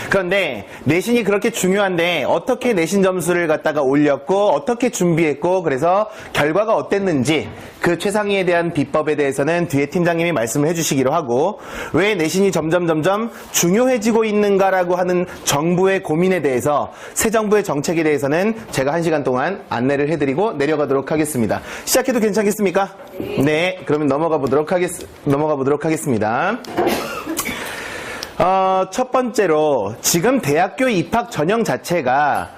그런데 내신이 그렇게 중요한데 어떻게 내신 점수를 갖다가 올렸고 어떻게 준비했고 그래서 결과가 어땠는지 그 최상위에 대한 비법에 대해서는 뒤에 팀장님이 말씀을 해주시기로 하고 왜 내신이 점점 중요해지고 있는가라고 하는 정부의 고민에 대해서 새 정부의 정책에 대해서는 제가 1시간 동안 안내를 해드리고 내려가도록 하겠습니다. 시작해도 괜찮겠습니까? 네, 그러면 넘어가 보도록 하겠습니다. 첫 번째로 지금 대학교 입학 전형 자체가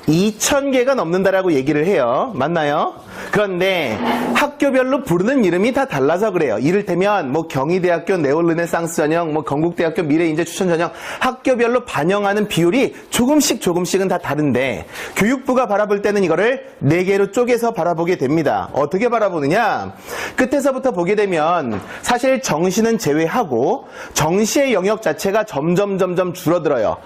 2,000개가 넘는다라고 얘기를 해요. 맞나요? 그런데 학교별로 부르는 이름이 다 달라서 그래요. 이를테면 뭐 경희대학교 네올르네상스 전형, 뭐 건국대학교 미래인재 추천 전형 학교별로 반영하는 비율이 조금씩은 다 다른데 교육부가 바라볼 때는 이거를 4개로 쪼개서 바라보게 됩니다. 어떻게 바라보느냐? 끝에서부터 보게 되면 사실 정시는 제외하고 정시의 영역 자체가 점점 줄어들어요.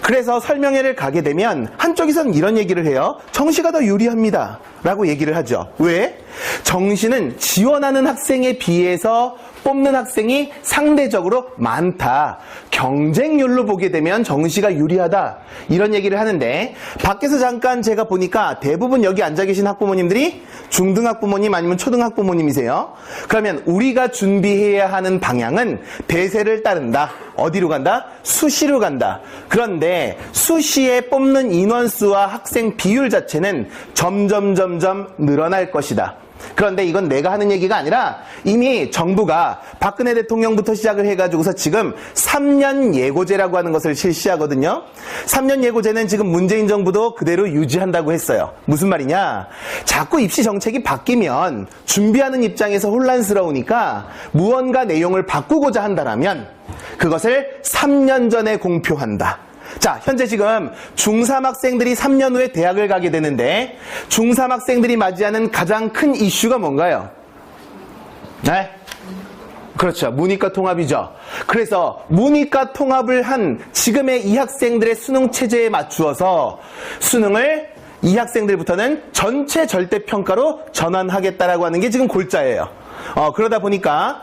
그래서 설명회를 가게 되면 한쪽에서는 이런 얘기를 해요. 정시가 더 유리합니다. 라고 얘기를 하죠. 왜? 정시는 지원하는 학생에 비해서 뽑는 학생이 상대적으로 많다. 경쟁률로 보게 되면 정시가 유리하다. 이런 얘기를 하는데 밖에서 잠깐 제가 보니까 대부분 여기 앉아 계신 학부모님들이 중등학부모님 아니면 초등학부모님이세요. 그러면 우리가 준비해야 하는 방향은 대세를 따른다. 어디로 간다? 수시로 간다. 그런데 수시에 뽑는 인원수와 학생 비율 자체는 점점 늘어날 것이다. 그런데 이건 내가 하는 얘기가 아니라 이미 정부가 박근혜 대통령부터 시작을 해가지고서 지금 3년 예고제라고 하는 것을 실시하거든요. 3년 예고제는 지금 문재인 정부도 그대로 유지한다고 했어요. 무슨 말이냐? 자꾸 입시 정책이 바뀌면 준비하는 입장에서 혼란스러우니까 무언가 내용을 바꾸고자 한다면 그것을 3년 전에 공표한다. 자, 현재 지금 중3 학생들이 3년 후에 대학을 가게 되는데 중3 학생들이 맞이하는 가장 큰 이슈가 뭔가요? 네? 그렇죠. 문이과 통합이죠. 그래서 문이과 통합을 한 지금의 이 학생들의 수능 체제에 맞추어서 수능을 이 학생들부터는 전체 절대평가로 전환하겠다라고 하는 게 지금 골자예요. 그러다 보니까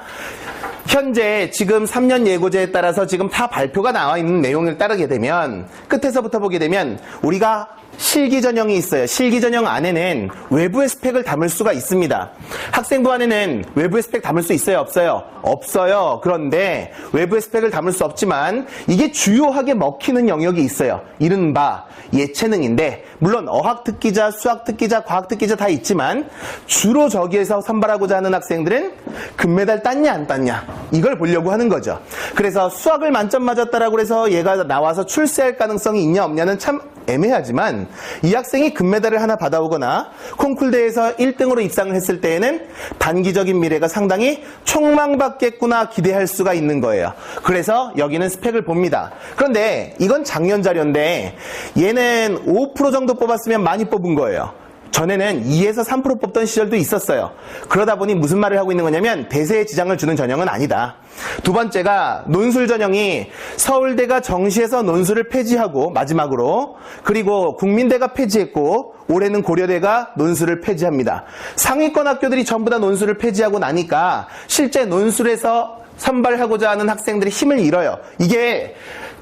현재 지금 3년 예고제에 따라서 지금 다 발표가 나와 있는 내용을 따르게 되면 끝에서부터 보게 되면 우리가 실기 전형이 있어요. 실기 전형 안에는 외부의 스펙을 담을 수가 있습니다. 학생부 안에는 외부의 스펙 담을 수 있어요? 없어요? 없어요. 그런데 외부의 스펙을 담을 수 없지만 이게 주요하게 먹히는 영역이 있어요. 이른바 예체능인데 물론 어학특기자, 수학특기자, 과학특기자 다 있지만 주로 저기에서 선발하고자 하는 학생들은 금메달 땄냐 안 땄냐 이걸 보려고 하는 거죠. 그래서 수학을 만점 맞았다라고 해서 얘가 나와서 출세할 가능성이 있냐 없냐는 참 애매하지만 이 학생이 금메달을 하나 받아오거나 콩쿨대에서 1등으로 입상을 했을 때에는 단기적인 미래가 상당히 촉망받겠구나 기대할 수가 있는 거예요. 그래서 여기는 스펙을 봅니다. 그런데 이건 작년 자료인데 얘는 5% 정도 뽑았으면 많이 뽑은 거예요. 전에는 2에서 3% 뽑던 시절도 있었어요. 그러다 보니 무슨 말을 하고 있는 거냐면 대세에 지장을 주는 전형은 아니다. 두 번째가 논술 전형이 서울대가 정시에서 논술을 폐지하고 마지막으로 그리고 국민대가 폐지했고 올해는 고려대가 논술을 폐지합니다. 상위권 학교들이 전부 다 논술을 폐지하고 나니까 실제 논술에서 선발하고자 하는 학생들이 힘을 잃어요. 이게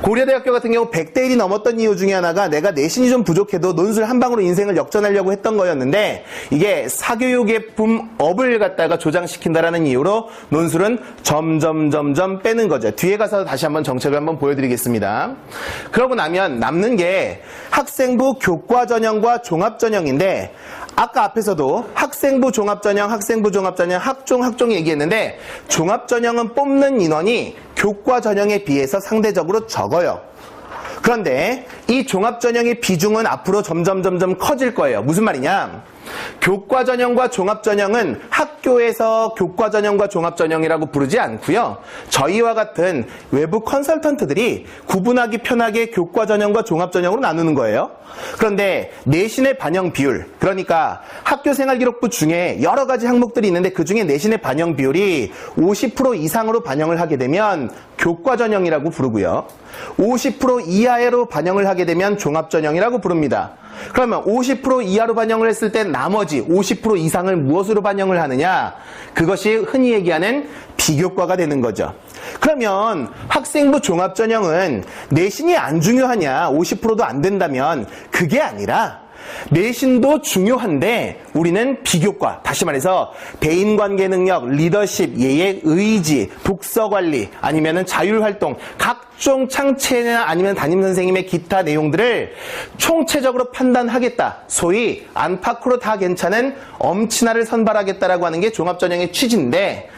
고려대학교 같은 경우 100대 1이 넘었던 이유 중에 하나가 내가 내신이 좀 부족해도 논술 한 방으로 인생을 역전하려고 했던 거였는데 이게 사교육의 붐업을 갖다가 조장시킨다라는 이유로 논술은 점점 빼는 거죠. 뒤에 가서 다시 한번 정책을 한번 보여드리겠습니다. 그러고 나면 남는 게 학생부 교과전형과 종합전형인데 아까 앞에서도 학생부 종합전형, 학종 얘기했는데 종합전형은 뽑는 인원이 교과전형에 비해서 상대적으로 적어요. 그런데 이 종합전형의 비중은 앞으로 점점 커질 거예요. 무슨 말이냐? 교과전형과 종합전형은 학교에서 교과전형과 종합전형이라고 부르지 않고요. 저희와 같은 외부 컨설턴트들이 구분하기 편하게 교과전형과 종합전형으로 나누는 거예요. 그런데 내신의 반영 비율, 그러니까 학교생활기록부 중에 여러 가지 항목들이 있는데 그중에 내신의 반영 비율이 50% 이상으로 반영을 하게 되면 교과전형이라고 부르고요. 50% 이하로 반영을 하게 되면 종합전형이라고 부릅니다. 그러면 50% 이하로 반영을 했을 때 나머지 50% 이상을 무엇으로 반영을 하느냐? 그것이 흔히 얘기하는 비교과가 되는 거죠. 그러면 학생부 종합전형은 내신이 안 중요하냐, 50%도 안 된다면 그게 아니라 내신도 중요한데 우리는 비교과, 다시 말해서 대인관계 능력, 리더십, 예의, 의지, 독서관리, 아니면은 자율활동, 각종 창체나 아니면 담임선생님의 기타 내용들을 총체적으로 판단하겠다. 소위 안팎으로 다 괜찮은 엄친아를 선발하겠다라고 하는 게 종합전형의 취지인데,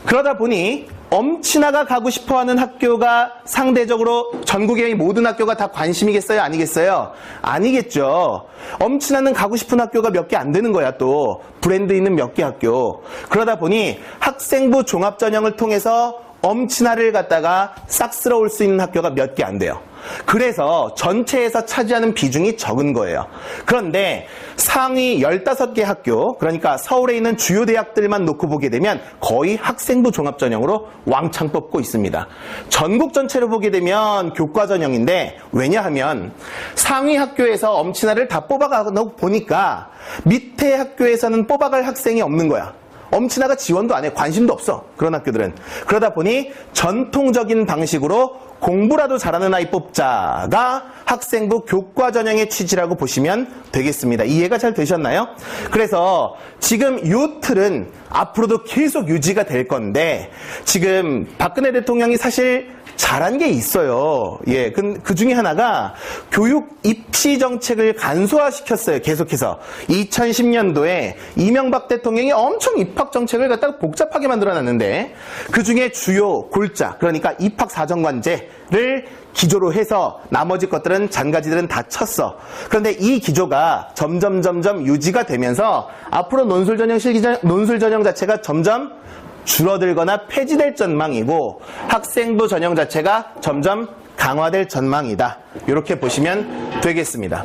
그러다 보니 엄친아가 가고 싶어하는 학교가 상대적으로 전국의 모든 학교가 다 관심이겠어요? 아니겠어요? 아니겠죠. 엄친아는 가고 싶은 학교가 몇 개 안 되는 거야. 또 브랜드 있는 몇 개 학교. 그러다 보니 학생부 종합전형을 통해서 엄친아를 갖다가 싹 쓸어올 수 있는 학교가 몇 개 안 돼요. 그래서 전체에서 차지하는 비중이 적은 거예요. 그런데 상위 15개 학교, 그러니까 서울에 있는 주요 대학들만 놓고 보게 되면 거의 학생부 종합전형으로 왕창 뽑고 있습니다. 전국 전체로 보게 되면 교과전형인데, 왜냐하면 상위 학교에서 엄친아를 다 뽑아가 보니까 밑에 학교에서는 뽑아갈 학생이 없는 거야. 엄친아가 지원도 안 해. 관심도 없어. 그런 학교들은. 그러다 보니 전통적인 방식으로 공부라도 잘하는 아이 뽑자가 학생부 교과전형의 취지라고 보시면 되겠습니다. 이해가 잘 되셨나요? 그래서 지금 이 틀은 앞으로도 계속 유지가 될 건데, 지금 박근혜 대통령이 사실 잘한 게 있어요. 예, 그 중에 하나가 교육 입시 정책을 간소화시켰어요. 계속해서 2010년도에 이명박 대통령이 엄청 입학 정책을 갖다가 복잡하게 만들어놨는데, 그 중에 주요 골자, 그러니까 입학 사정관제를 기조로 해서 나머지 것들은 잔가지들은 다 쳤어. 그런데 이 기조가 점점 유지가 되면서 앞으로 논술 전형 자체가 점점 줄어들거나 폐지될 전망이고, 학생부 전형 자체가 점점 강화될 전망이다. 이렇게 보시면 되겠습니다.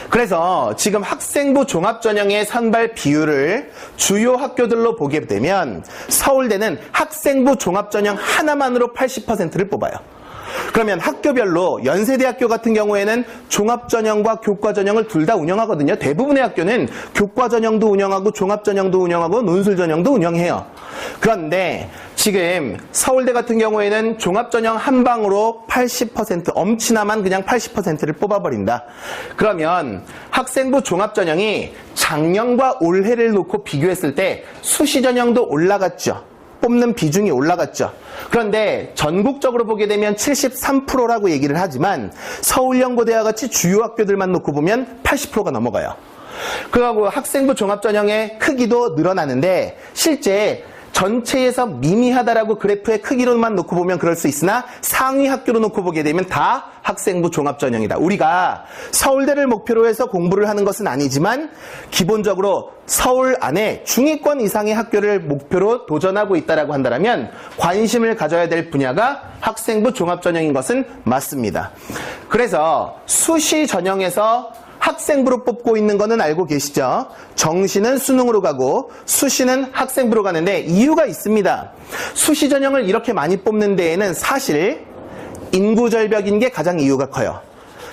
그래서 지금 학생부 종합전형의 선발 비율을 주요 학교들로 보게 되면 서울대는 학생부 종합전형 하나만으로 80%를 뽑아요. 그러면 학교별로 연세대학교 같은 경우에는 종합전형과 교과전형을 둘 다 운영하거든요. 대부분의 학교는 교과전형도 운영하고 종합전형도 운영하고 논술전형도 운영해요. 그런데 지금 서울대 같은 경우에는 종합전형 한 방으로 80%, 엄친아만 그냥 80%를 뽑아버린다. 그러면 학생부 종합전형이 작년과 올해를 놓고 비교했을 때 수시전형도 올라갔죠. 뽑는 비중이 올라갔죠. 그런데 전국적으로 보게 되면 73%라고 얘기를 하지만 서울연고대와 같이 주요 학교들만 놓고 보면 80%가 넘어가요. 그리고 학생부 종합전형의 크기도 늘어나는데, 실제 전체에서 미미하다라고 그래프의 크기로만 놓고 보면 그럴 수 있으나 상위 학교로 놓고 보게 되면 다 학생부 종합전형이다. 우리가 서울대를 목표로 해서 공부를 하는 것은 아니지만 기본적으로 서울 안에 중위권 이상의 학교를 목표로 도전하고 있다라고 한다면 관심을 가져야 될 분야가 학생부 종합전형인 것은 맞습니다. 그래서 수시 전형에서 학생부로 뽑고 있는 거는 알고 계시죠? 정시는 수능으로 가고 수시는 학생부로 가는데 이유가 있습니다. 수시 전형을 이렇게 많이 뽑는 데에는 사실 인구 절벽인 게 가장 이유가 커요.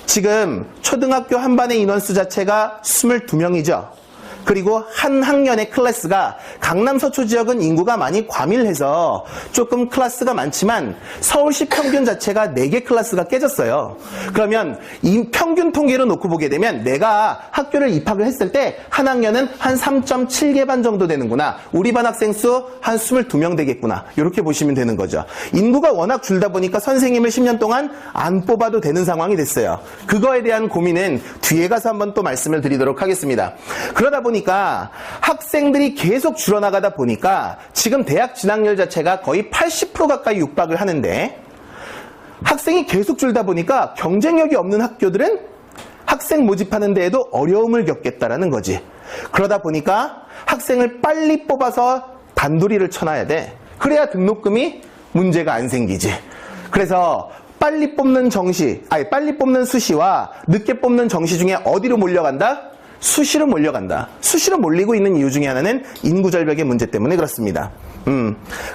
지금 초등학교 한 반의 인원수 자체가 22명이죠. 그리고 한 학년의 클래스가 강남 서초 지역은 인구가 많이 과밀해서 조금 클래스가 많지만 서울시 평균 자체가 4개 클래스가 깨졌어요. 그러면 이 평균 통계로 놓고 보게 되면 내가 학교를 입학을 했을 때 한 학년은 한 3.7개 반 정도 되는구나. 우리 반 학생 수 한 22명 되겠구나. 이렇게 보시면 되는 거죠. 인구가 워낙 줄다 보니까 선생님을 10년 동안 안 뽑아도 되는 상황이 됐어요. 그거에 대한 고민은 뒤에 가서 한번 또 말씀을 드리도록 하겠습니다. 그러다 보니까 학생들이 계속 줄어나가다 보니까 지금 대학 진학률 자체가 거의 80% 가까이 육박을 하는데, 학생이 계속 줄다 보니까 경쟁력이 없는 학교들은 학생 모집하는 데에도 어려움을 겪겠다라는 거지. 그러다 보니까 학생을 빨리 뽑아서 단도리를 쳐놔야 돼. 그래야 등록금이 문제가 안 생기지. 그래서 빨리 뽑는 빨리 뽑는 수시와 늦게 뽑는 정시 중에 어디로 몰려간다? 수시로 몰려간다. 수시로 몰리고 있는 이유 중에 하나는 인구 절벽의 문제 때문에 그렇습니다.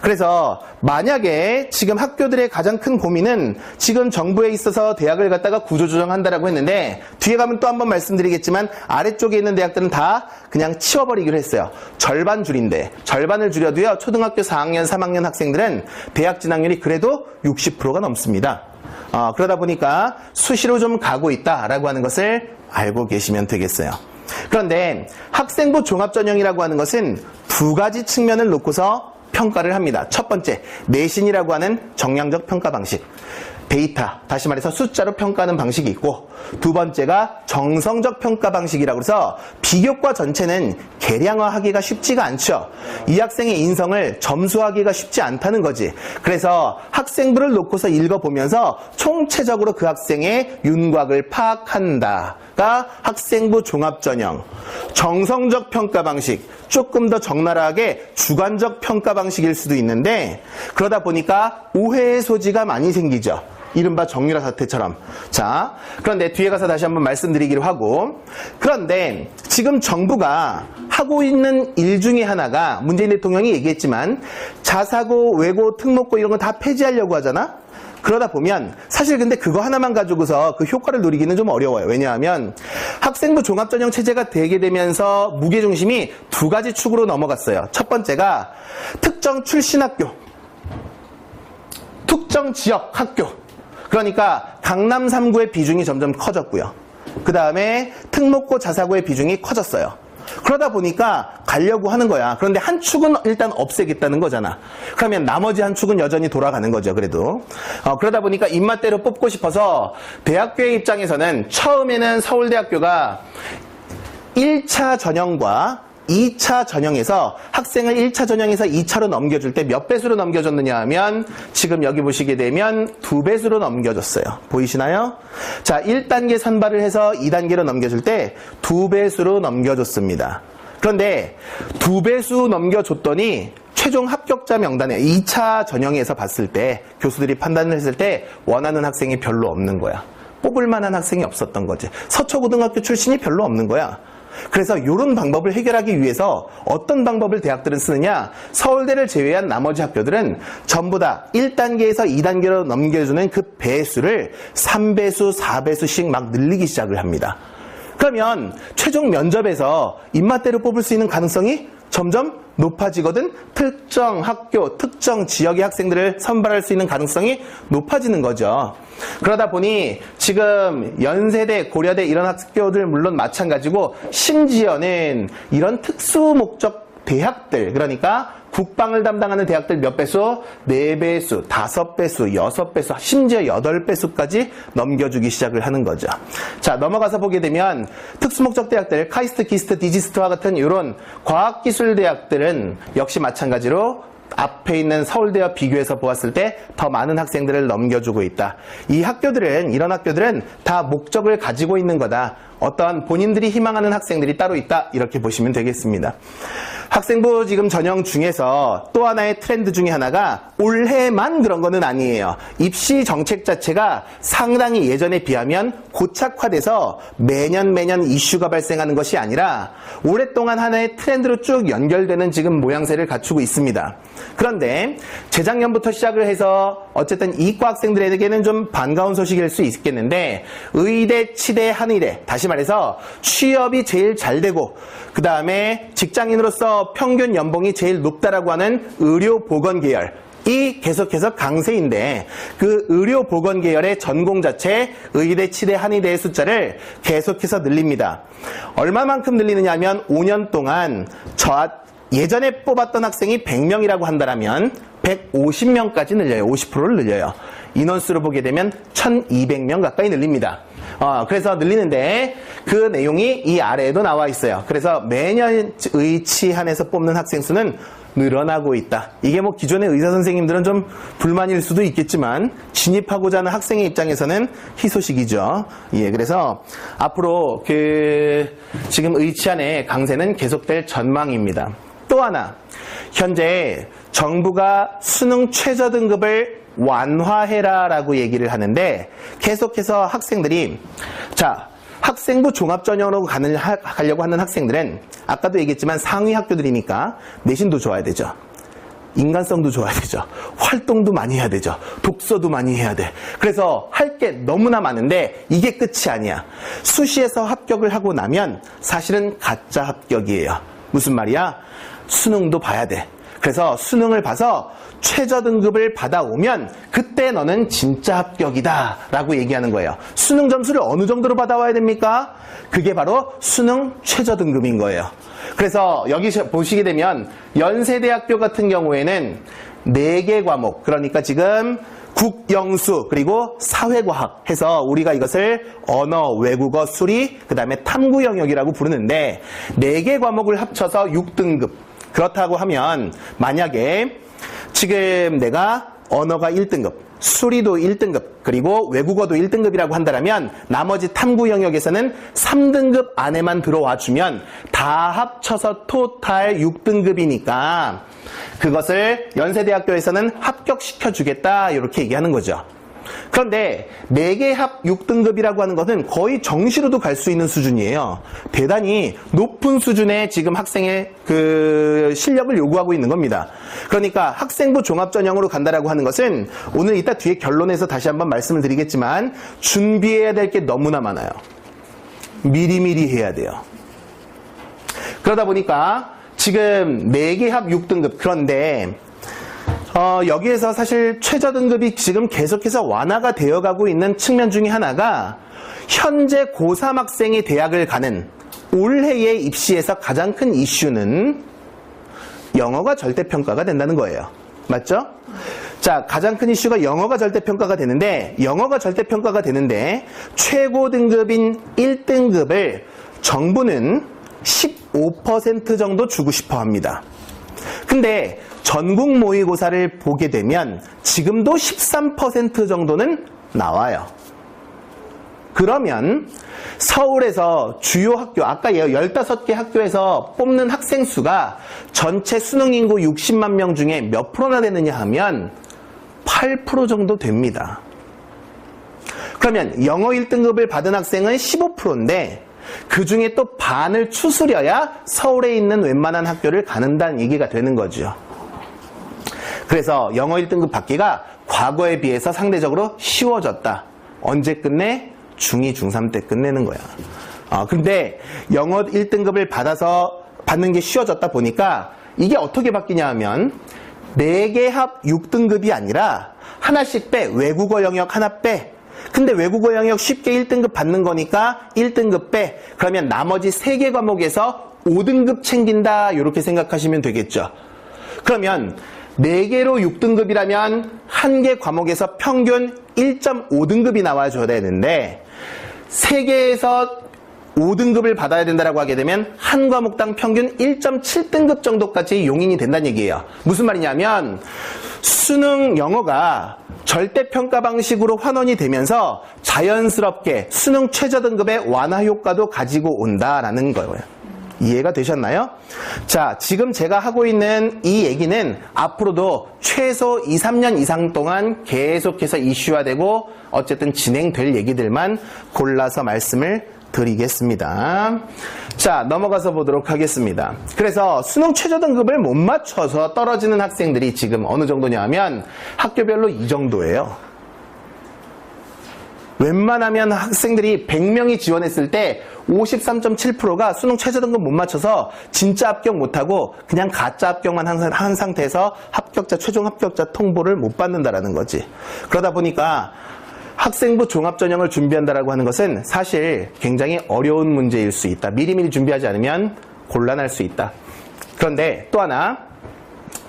그래서 만약에 지금 학교들의 가장 큰 고민은 지금 정부에 있어서 대학을 갖다가 구조조정한다라고 했는데 뒤에 가면 또 한번 말씀드리겠지만 아래쪽에 있는 대학들은 다 그냥 치워버리기로 했어요. 절반 줄인데 절반을 줄여도요. 초등학교 4학년, 3학년 학생들은 대학 진학률이 그래도 60%가 넘습니다. 그러다 보니까 수시로 좀 가고 있다라고 하는 것을 알고 계시면 되겠어요. 그런데 학생부 종합전형이라고 하는 것은 두 가지 측면을 놓고서 평가를 합니다. 첫 번째, 내신이라고 하는 정량적 평가 방식. 데이터, 다시 말해서 숫자로 평가하는 방식이 있고, 두 번째가 정성적 평가 방식이라고 해서 비교과 전체는 계량화하기가 쉽지가 않죠. 이 학생의 인성을 점수하기가 쉽지 않다는 거지. 그래서 학생부를 놓고서 읽어보면서 총체적으로 그 학생의 윤곽을 파악한다가 학생부 종합전형. 정성적 평가 방식, 조금 더 적나라하게 주관적 평가 방식일 수도 있는데 그러다 보니까 오해의 소지가 많이 생기죠. 이른바 정유라 사태처럼. 자, 그런데 뒤에 가서 다시 한번 말씀드리기로 하고, 그런데 지금 정부가 하고 있는 일 중에 하나가 문재인 대통령이 얘기했지만 자사고, 외고, 특목고 이런 거 다 폐지하려고 하잖아. 그러다 보면 사실 근데 그거 하나만 가지고서 그 효과를 누리기는 좀 어려워요. 왜냐하면 학생부 종합전형 체제가 되게 되면서 무게중심이 두 가지 축으로 넘어갔어요. 첫 번째가 특정 출신 학교, 특정 지역 학교. 그러니까 강남 3구의 비중이 점점 커졌고요. 그 다음에 특목고 자사고의 비중이 커졌어요. 그러다 보니까 가려고 하는 거야. 그런데 한 축은 일단 없애겠다는 거잖아. 그러면 나머지 한 축은 여전히 돌아가는 거죠. 그래도 그러다 보니까 입맛대로 뽑고 싶어서 대학교의 입장에서는 처음에는 서울대학교가 1차 전형과 2차 전형에서 학생을 1차 전형에서 2차로 넘겨줄 때 몇 배수로 넘겨줬느냐 하면 지금 여기 보시게 되면 2배수로 넘겨줬어요. 보이시나요? 자, 1단계 선발을 해서 2단계로 넘겨줄 때 2배수로 넘겨줬습니다. 그런데 2배수 넘겨줬더니 최종 합격자 명단에 2차 전형에서 봤을 때 교수들이 판단을 했을 때 원하는 학생이 별로 없는 거야. 뽑을 만한 학생이 없었던 거지. 서초고등학교 출신이 별로 없는 거야. 그래서 이런 방법을 해결하기 위해서 어떤 방법을 대학들은 쓰느냐, 서울대를 제외한 나머지 학교들은 전부 다 1단계에서 2단계로 넘겨주는 그 배수를 3배수, 4배수씩 막 늘리기 시작을 합니다. 그러면 최종 면접에서 입맛대로 뽑을 수 있는 가능성이 점점 높아지거든. 특정 학교, 특정 지역의 학생들을 선발할 수 있는 가능성이 높아지는 거죠. 그러다 보니 지금 연세대, 고려대 이런 학교들 물론 마찬가지고 심지어는 이런 특수 목적 대학들, 그러니까 국방을 담당하는 대학들 몇 배수? 4배수, 5배수, 6배수, 심지어 8배수까지 넘겨주기 시작을 하는 거죠. 자, 넘어가서 보게 되면 특수목적 대학들, 카이스트, 기스트, 디지스트와 같은 이런 과학기술 대학들은 역시 마찬가지로 앞에 있는 서울대와 비교해서 보았을 때 더 많은 학생들을 넘겨주고 있다. 이 학교들은, 이런 학교들은 다 목적을 가지고 있는 거다. 어떤 본인들이 희망하는 학생들이 따로 있다. 이렇게 보시면 되겠습니다. 학생부 지금 전형 중에서 또 하나의 트렌드 중에 하나가 올해만 그런 거는 아니에요. 입시 정책 자체가 상당히 예전에 비하면 고착화돼서 매년 이슈가 발생하는 것이 아니라 오랫동안 하나의 트렌드로 쭉 연결되는 지금 모양새를 갖추고 있습니다. 그런데 재작년부터 시작을 해서 어쨌든 이과 학생들에게는 좀 반가운 소식일 수 있겠는데 의대, 치대, 한의대, 다시 말해서 취업이 제일 잘 되고 그 다음에 직장인으로서 평균 연봉이 제일 높다라고 하는 의료보건 계열, 이 계속해서 강세인데 그 의료보건 계열의 전공 자체 의대, 치대, 한의대의 숫자를 계속해서 늘립니다. 얼마만큼 늘리느냐 하면 5년 동안 예전에 뽑았던 학생이 100명이라고 한다면 150명까지 늘려요. 50%를 늘려요. 인원수로 보게 되면 1200명 가까이 늘립니다. 그래서 늘리는데 그 내용이 이 아래에도 나와 있어요. 그래서 매년 의치한에서 뽑는 학생 수는 늘어나고 있다. 이게 뭐 기존의 의사 선생님들은 좀 불만일 수도 있겠지만 진입하고자 하는 학생의 입장에서는 희소식이죠. 예, 그래서 앞으로 지금 의치한의 강세는 계속될 전망입니다. 또 하나, 현재 정부가 수능 최저 등급을 완화해라라고 얘기를 하는데 계속해서 학생들이 학생부 종합전형으로 가려고 하는 학생들은 아까도 얘기했지만 상위 학교들이니까 내신도 좋아야 되죠. 인간성도 좋아야 되죠. 활동도 많이 해야 되죠. 독서도 많이 해야 돼. 그래서 할 게 너무나 많은데 이게 끝이 아니야. 수시에서 합격을 하고 나면 사실은 가짜 합격이에요. 무슨 말이야? 수능도 봐야 돼. 그래서 수능을 봐서 최저 등급을 받아오면 그때 너는 진짜 합격이다 라고 얘기하는 거예요. 수능 점수를 어느 정도로 받아와야 됩니까? 그게 바로 수능 최저 등급인 거예요. 그래서 여기 보시게 되면 연세대학교 같은 경우에는 4개 과목, 그러니까 지금 국영수 그리고 사회과학 해서 우리가 이것을 언어, 외국어, 수리, 그 다음에 탐구 영역이라고 부르는데 4개 과목을 합쳐서 6등급. 그렇다고 하면 만약에 지금 내가 언어가 1등급, 수리도 1등급, 그리고 외국어도 1등급이라고 한다면 나머지 탐구 영역에서는 3등급 안에만 들어와 주면 다 합쳐서 토탈 6등급이니까 그것을 연세대학교에서는 합격시켜 주겠다 이렇게 얘기하는 거죠. 그런데 4개 합 6등급이라고 하는 것은 거의 정시로도 갈 수 있는 수준이에요. 대단히 높은 수준의 지금 학생의 그 실력을 요구하고 있는 겁니다. 그러니까 학생부 종합전형으로 간다라고 하는 것은 오늘 이따 뒤에 결론에서 다시 한번 말씀을 드리겠지만 준비해야 될 게 너무나 많아요. 미리미리 해야 돼요. 그러다 보니까 지금 4개 합 6등급 그런데 여기에서 사실 최저 등급이 지금 계속해서 완화가 되어가고 있는 측면 중에 하나가 현재 고3 학생이 대학을 가는 올해의 입시에서 가장 큰 이슈는 영어가 절대평가가 된다는 거예요. 맞죠? 자, 가장 큰 이슈가 영어가 절대평가가 되는데 최고 등급인 1등급을 정부는 15% 정도 주고 싶어 합니다. 근데 전국 모의고사를 보게 되면 지금도 13% 정도는 나와요. 그러면 서울에서 주요 학교, 아까 15개 학교에서 뽑는 학생 수가 전체 수능 인구 60만 명 중에 몇 프로나 되느냐 하면 8% 정도 됩니다. 그러면 영어 1등급을 받은 학생은 15%인데 그 중에 또 반을 추스려야 서울에 있는 웬만한 학교를 가는다는 얘기가 되는 거죠. 그래서 영어 1등급 받기가 과거에 비해서 상대적으로 쉬워졌다. 언제 끝내? 중2, 중3 때 끝내는 거야. 근데 영어 1등급을 받는 게 쉬워졌다 보니까 이게 어떻게 바뀌냐 하면 4개 합 6등급이 아니라 하나씩 빼. 외국어 영역 하나 빼. 근데 외국어 영역 쉽게 1등급 받는 거니까 1등급 빼. 그러면 나머지 3개 과목에서 5등급 챙긴다. 이렇게 생각하시면 되겠죠. 그러면 4개로 6등급이라면 1개 과목에서 평균 1.5등급이 나와줘야 되는데 3개에서 5등급을 받아야 된다고 하게 되면 한 과목당 평균 1.7등급 정도까지 용인이 된다는 얘기예요. 무슨 말이냐면 수능 영어가 절대평가 방식으로 환원이 되면서 자연스럽게 수능 최저 등급의 완화 효과도 가지고 온다라는 거예요. 이해가 되셨나요? 자, 지금 제가 하고 있는 이 얘기는 앞으로도 최소 2, 3년 이상 동안 계속해서 이슈화되고 어쨌든 진행될 얘기들만 골라서 말씀을 드리겠습니다. 자, 넘어가서 보도록 하겠습니다. 그래서 수능 최저 등급을 못 맞춰서 떨어지는 학생들이 지금 어느 정도냐 하면 학교별로 이 정도예요. 웬만하면 학생들이 100명이 지원했을 때 53.7%가 수능 최저 등급 못 맞춰서 진짜 합격 못하고 그냥 가짜 합격만 한 상태에서 최종 합격자 통보를 못 받는다라는 거지. 그러다 보니까 학생부 종합전형을 준비한다라고 하는 것은 사실 굉장히 어려운 문제일 수 있다. 미리미리 준비하지 않으면 곤란할 수 있다. 그런데 또 하나,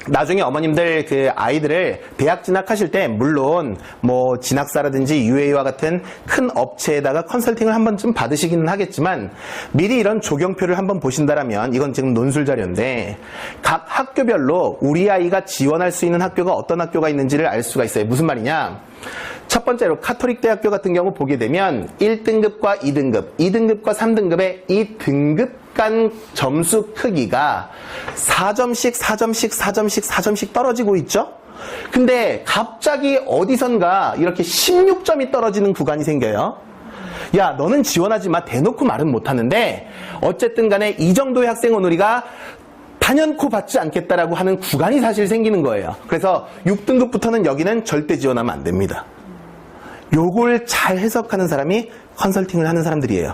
나중에 어머님들 그 아이들을 대학 진학하실 때 물론 뭐 진학사라든지 UA와 같은 큰 업체에다가 컨설팅을 한 번쯤 받으시기는 하겠지만 미리 이런 조경표를 한번 보신다라면 이건 지금 논술 자료인데 각 학교별로 우리 아이가 지원할 수 있는 학교가 어떤 학교가 있는지를 알 수가 있어요. 무슨 말이냐? 첫 번째로 카톨릭 대학교 같은 경우 보게 되면 1등급과 2등급, 2등급과 3등급의 이 등급 간 점수 크기가 4점씩 떨어지고 있죠? 근데 갑자기 어디선가 이렇게 16점이 떨어지는 구간이 생겨요. 야, 너는 지원하지 마. 대놓고 말은 못하는데 어쨌든 간에 이 정도의 학생은 우리가 단연코 받지 않겠다라고 하는 구간이 사실 생기는 거예요. 그래서 6등급부터는 여기는 절대 지원하면 안 됩니다. 요걸 잘 해석하는 사람이 컨설팅을 하는 사람들이에요.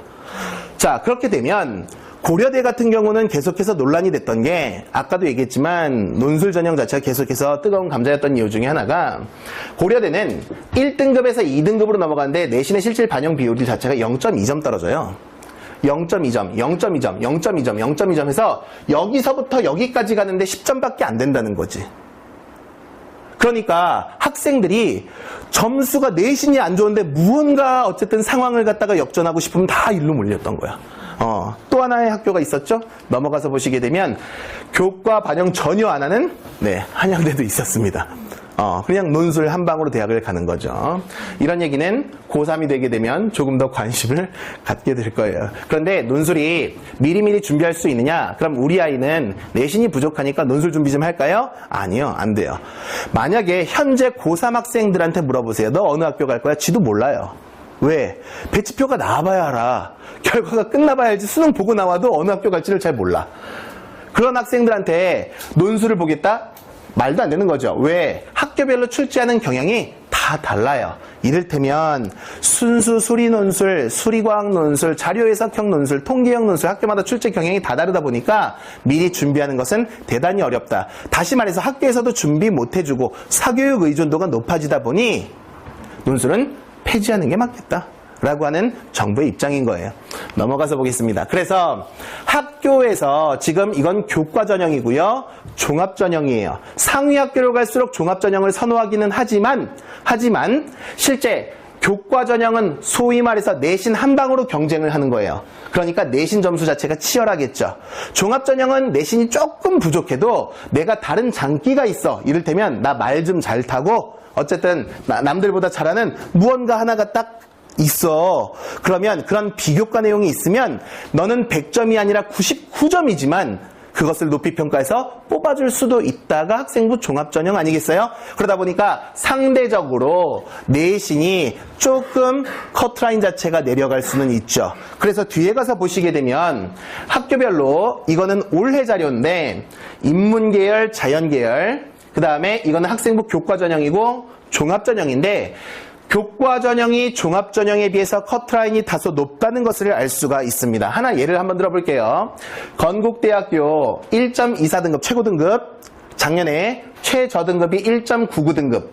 자, 그렇게 되면 고려대 같은 경우는 계속해서 논란이 됐던 게 아까도 얘기했지만 논술 전형 자체가 계속해서 뜨거운 감자였던 이유 중에 하나가 나고려대는 1등급에서 2등급으로 넘어가는데 내신의 실질 반영 비율 자체가 0.2점 떨어져요. 0.2점, 0.2점, 0.2점, 0.2점 해서 여기서부터 여기까지 가는데 10점밖에 안 된다는 거지. 그러니까 학생들이 점수가 내신이 안 좋은데 무언가 어쨌든 상황을 갖다가 역전하고 싶으면 다 일로 몰렸던 거야. 또 하나의 학교가 있었죠. 넘어가서 보시게 되면 교과 반영 전혀 안 하는 한양대도 있었습니다. 그냥 논술 한 방으로 대학을 가는 거죠. 이런 얘기는 고3이 되게 되면 조금 더 관심을 갖게 될 거예요. 그런데 논술이 미리미리 준비할 수 있느냐? 그럼 우리 아이는 내신이 부족하니까 논술 준비 좀 할까요? 아니요, 안 돼요. 만약에 현재 고3 학생들한테 물어보세요. 너 어느 학교 갈 거야? 지도 몰라요. 왜? 배치표가 나와봐야 알아. 결과가 끝나봐야 알지. 수능 보고 나와도 어느 학교 갈지를 잘 몰라. 그런 학생들한테 논술을 보겠다? 말도 안 되는 거죠. 왜? 학교별로 출제하는 경향이 다 달라요. 이를테면 순수 수리 논술, 수리과학 논술, 자료 해석형 논술, 통계형 논술 학교마다 출제 경향이 다 다르다 보니까 미리 준비하는 것은 대단히 어렵다. 다시 말해서 학교에서도 준비 못 해주고 사교육 의존도가 높아지다 보니 논술은 폐지하는 게 맞겠다 라고 하는 정부의 입장인 거예요. 넘어가서 보겠습니다. 그래서 학교에서 지금 이건 교과 전형이고요. 종합 전형이에요. 상위 학교로 갈수록 종합 전형을 선호하기는 하지만 실제 교과 전형은 소위 말해서 내신 한 방으로 경쟁을 하는 거예요. 그러니까 내신 점수 자체가 치열하겠죠. 종합 전형은 내신이 조금 부족해도 내가 다른 장기가 있어. 이를테면 나 말 좀 잘 타고 어쨌든 남들보다 잘하는 무언가 하나가 딱 있어. 그러면 그런 비교과 내용이 있으면 너는 100점이 아니라 99점이지만 그것을 높이 평가해서 뽑아줄 수도 있다가 학생부 종합전형 아니겠어요? 그러다 보니까 상대적으로 내신이 조금 커트라인 자체가 내려갈 수는 있죠. 그래서 뒤에 가서 보시게 되면 학교별로 이거는 올해 자료인데 인문계열, 자연계열, 그 다음에 이거는 학생부 교과전형이고 종합전형인데 교과전형이 종합전형에 비해서 커트라인이 다소 높다는 것을 알 수가 있습니다. 하나 예를 한번 들어볼게요. 건국대학교 1.24등급 최고등급, 작년에 최저등급이 1.99등급,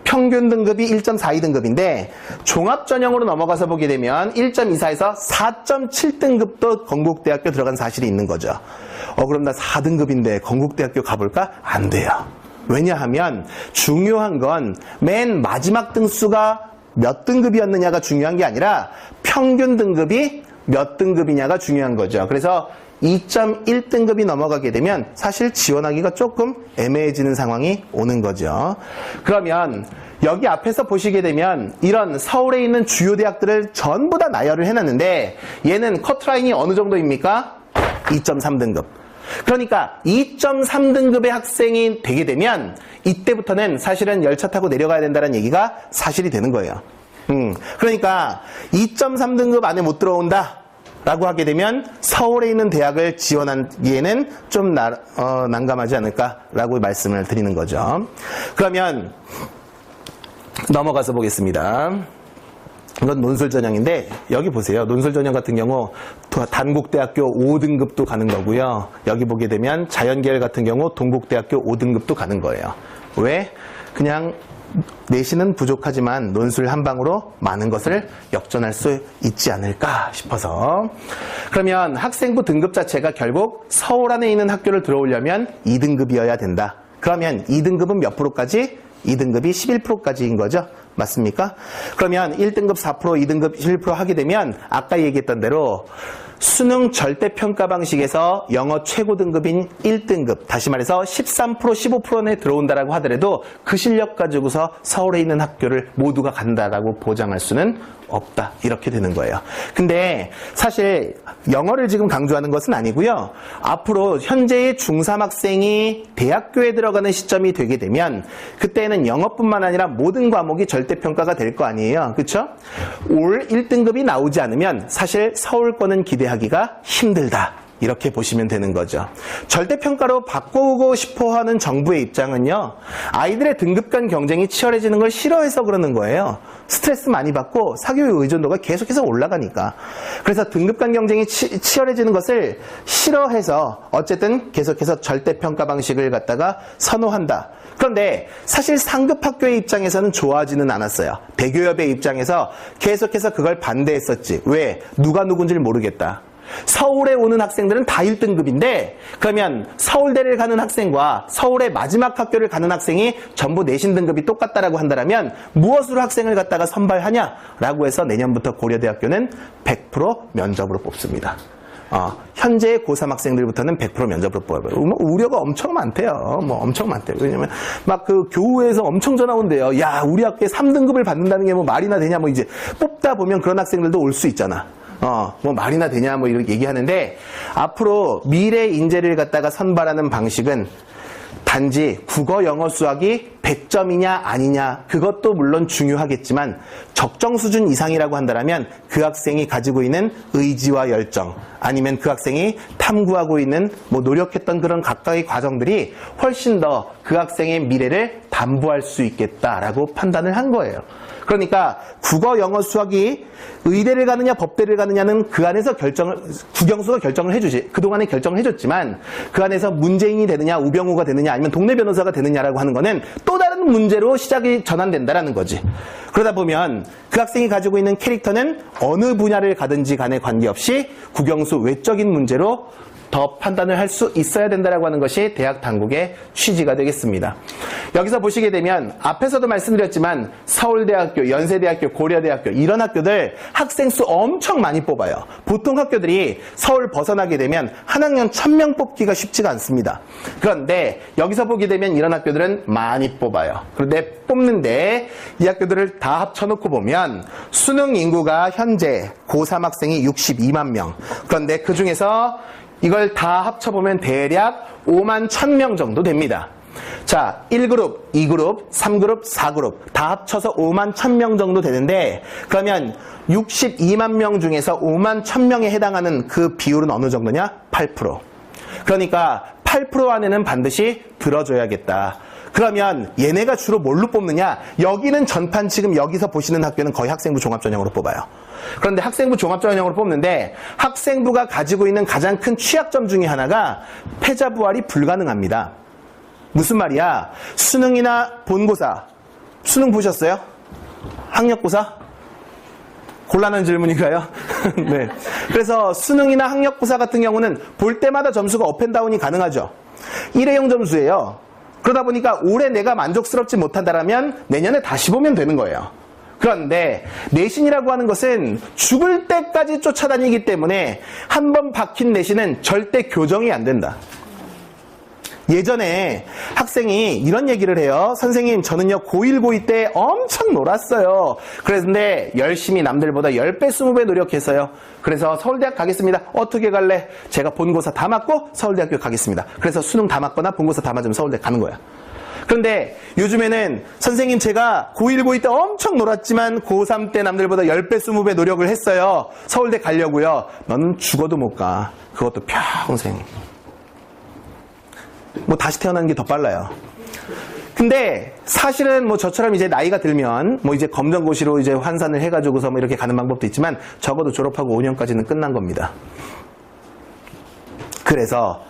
평균 등급이 1.42등급인데 종합전형으로 넘어가서 보게 되면 1.24에서 4.7등급도 건국대학교 들어간 사실이 있는 거죠. 그럼 나 4등급인데 건국대학교 가볼까? 안 돼요. 왜냐하면 중요한 건 맨 마지막 등수가 몇 등급이었느냐가 중요한 게 아니라 평균 등급이 몇 등급이냐가 중요한 거죠. 그래서 2.1등급이 넘어가게 되면 사실 지원하기가 조금 애매해지는 상황이 오는 거죠. 그러면 여기 앞에서 보시게 되면 이런 서울에 있는 주요 대학들을 전부 다 나열을 해놨는데 얘는 커트라인이 어느 정도입니까? 2.3등급. 그러니까 2.3등급의 학생이 되게 되면 이때부터는 사실은 열차 타고 내려가야 된다는 얘기가 사실이 되는 거예요. 그러니까 2.3등급 안에 못 들어온다 라고 하게 되면 서울에 있는 대학을 지원하기에는 좀 난감하지 않을까라고 말씀을 드리는 거죠. 그러면 넘어가서 보겠습니다. 이건 논술 전형인데 여기 보세요. 논술 전형 같은 경우 단국대학교 5등급도 가는 거고요. 여기 보게 되면 자연계열 같은 경우 동국대학교 5등급도 가는 거예요. 왜? 그냥 내신은 부족하지만 논술 한 방으로 많은 것을 역전할 수 있지 않을까 싶어서. 그러면 학생부 등급 자체가 결국 서울 안에 있는 학교를 들어오려면 2등급이어야 된다. 그러면 2등급은 몇 프로까지? 2등급이 11%까지인 거죠. 맞습니까? 그러면 1등급 4%, 2등급 11% 하게 되면 아까 얘기했던 대로 수능 절대평가 방식에서 영어 최고 등급인 1등급, 다시 말해서 13%, 15%에 들어온다라고 하더라도 그 실력 가지고서 서울에 있는 학교를 모두가 간다라고 보장할 수는 없다. 이렇게 되는 거예요. 근데 사실 영어를 지금 강조하는 것은 아니고요. 앞으로 현재의 중3 학생이 대학교에 들어가는 시점이 되게 되면 그때는 영어뿐만 아니라 모든 과목이 절대평가가 될 거 아니에요. 그렇죠? 올 1등급이 나오지 않으면 사실 서울권은 기대하기가 힘들다. 이렇게 보시면 되는 거죠. 절대평가로 바꾸고 싶어하는 정부의 입장은요, 아이들의 등급 간 경쟁이 치열해지는 걸 싫어해서 그러는 거예요. 스트레스 많이 받고 사교육 의존도가 계속해서 올라가니까. 그래서 등급 간 경쟁이 치열해지는 것을 싫어해서 어쨌든 계속해서 절대평가 방식을 갖다가 선호한다. 그런데 사실 상급 학교의 입장에서는 좋아하지는 않았어요. 대교협의 입장에서 계속해서 그걸 반대했었지. 왜? 누가 누군지를 모르겠다. 서울에 오는 학생들은 다 1등급인데 그러면 서울대를 가는 학생과 서울의 마지막 학교를 가는 학생이 전부 내신 등급이 똑같다라고 한다면 무엇으로 학생을 갖다가 선발하냐라고 해서 내년부터 고려대학교는 100% 면접으로 뽑습니다. 현재의 고3 학생들부터는 100% 면접으로 뽑아요. 우려가 엄청 많대요. 엄청 많대요. 왜냐면 막 그 교우에서 엄청 전화 온대요. 야, 우리 학교에 3등급을 받는다는 게 뭐 말이나 되냐. 뭐 이제 뽑다 보면 그런 학생들도 올 수 있잖아. 뭐 말이나 되냐 뭐 이렇게 얘기하는데 앞으로 미래 인재를 갖다가 선발하는 방식은 단지 국어, 영어, 수학이 100점이냐 아니냐 그것도 물론 중요하겠지만 적정 수준 이상이라고 한다면 그 학생이 가지고 있는 의지와 열정 아니면 그 학생이 탐구하고 있는 뭐 노력했던 그런 각각의 과정들이 훨씬 더 그 학생의 미래를 담보할 수 있겠다라고 판단을 한 거예요. 그러니까 국어, 영어, 수학이 의대를 가느냐 법대를 가느냐는 그 안에서 국영수가 결정을 해주지. 그동안에 결정을 해줬지만 그 안에서 문재인이 되느냐 우병우가 되느냐 아니면 동네 변호사가 되느냐라고 하는 거는 또 다른 문제로 시작이 전환된다라는 거지. 그러다 보면 그 학생이 가지고 있는 캐릭터는 어느 분야를 가든지 간에 관계없이 국영수 외적인 문제로 더 판단을 할 수 있어야 된다라고 하는 것이 대학 당국의 취지가 되겠습니다. 여기서 보시게 되면 앞에서도 말씀드렸지만 서울대학교, 연세대학교, 고려대학교 이런 학교들 학생 수 엄청 많이 뽑아요. 보통 학교들이 서울 벗어나게 되면 한 학년 1000명 뽑기가 쉽지가 않습니다. 그런데 여기서 보게 되면 이런 학교들은 많이 뽑아요. 그런데 뽑는데 이 학교들을 다 합쳐놓고 보면 수능 인구가 현재 고3 학생이 62만 명. 그런데 그 중에서 이걸 다 합쳐보면 대략 5만 1000명 정도 됩니다. 자, 1그룹, 2그룹, 3그룹, 4그룹 다 합쳐서 5만 1000명 정도 되는데 그러면 62만 명 중에서 5만 1000명에 해당하는 그 비율은 어느 정도냐? 8%. 그러니까 8% 안에는 반드시 들어줘야겠다. 그러면 얘네가 주로 뭘로 뽑느냐? 여기는 전판 지금 여기서 보시는 학교는 거의 학생부 종합전형으로 뽑아요. 그런데 학생부 종합전형으로 뽑는데 학생부가 가지고 있는 가장 큰 취약점 중에 하나가 패자부활이 불가능합니다. 무슨 말이야? 수능이나 본고사, 수능 보셨어요? 학력고사? 곤란한 질문인가요? 네. 그래서 수능이나 학력고사 같은 경우는 볼 때마다 점수가 업앤다운이 가능하죠. 일회용 점수예요. 그러다 보니까 올해 내가 만족스럽지 못한다면 내년에 다시 보면 되는 거예요. 그런데 내신이라고 하는 것은 죽을 때까지 쫓아다니기 때문에 한 번 박힌 내신은 절대 교정이 안 된다. 예전에 학생이 이런 얘기를 해요. 선생님, 저는요 고1, 고2 때 엄청 놀았어요. 그런데 열심히 남들보다 10배, 20배 노력했어요. 그래서 서울대학 가겠습니다. 어떻게 갈래? 제가 본고사 다 맞고 서울대학교 가겠습니다. 그래서 수능 다 맞거나 본고사 다 맞으면 서울대 가는 거야. 그런데 요즘에는 선생님 제가 고1, 고2 때 엄청 놀았지만 고3 때 남들보다 10배, 20배 노력을 했어요. 서울대 가려고요. 너는 죽어도 못 가. 그것도 평생. 뭐 다시 태어나는 게 더 빨라요. 근데 사실은 뭐 저처럼 이제 나이가 들면 뭐 이제 검정고시로 이제 환산을 해가지고서 뭐 이렇게 가는 방법도 있지만 적어도 졸업하고 5년까지는 끝난 겁니다. 그래서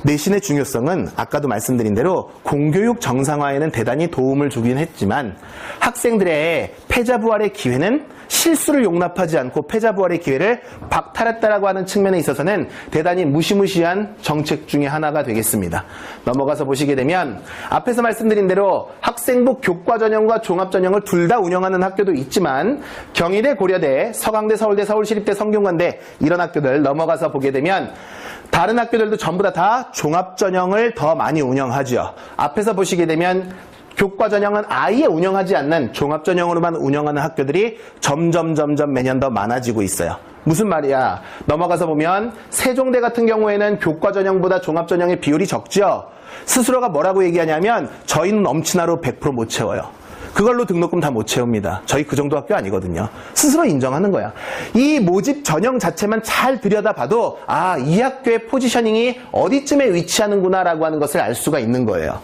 내신의 중요성은 아까도 말씀드린 대로 공교육 정상화에는 대단히 도움을 주긴 했지만 학생들의 패자부활의 기회는 실수를 용납하지 않고 패자부활의 기회를 박탈했다라고 하는 측면에 있어서는 대단히 무시무시한 정책 중에 하나가 되겠습니다. 넘어가서 보시게 되면 앞에서 말씀드린 대로 학생부 교과전형과 종합전형을 둘 다 운영하는 학교도 있지만 경희대, 고려대, 서강대, 서울대, 서울시립대, 성균관대 이런 학교들 넘어가서 보게 되면 다른 학교들도 전부 다 종합전형을 더 많이 운영하죠. 앞에서 보시게 되면 교과전형은 아예 운영하지 않는 종합전형으로만 운영하는 학교들이 점점 매년 더 많아지고 있어요. 무슨 말이야? 넘어가서 보면 세종대 같은 경우에는 교과전형보다 종합전형의 비율이 적죠. 스스로가 뭐라고 얘기하냐면 저희는 넘치나로 100% 못 채워요. 그걸로 등록금 다 못 채웁니다. 저희 그 정도 학교 아니거든요. 스스로 인정하는 거야. 이 모집 전형 자체만 잘 들여다봐도 아, 이 학교의 포지셔닝이 어디쯤에 위치하는구나라고 하는 것을 알 수가 있는 거예요.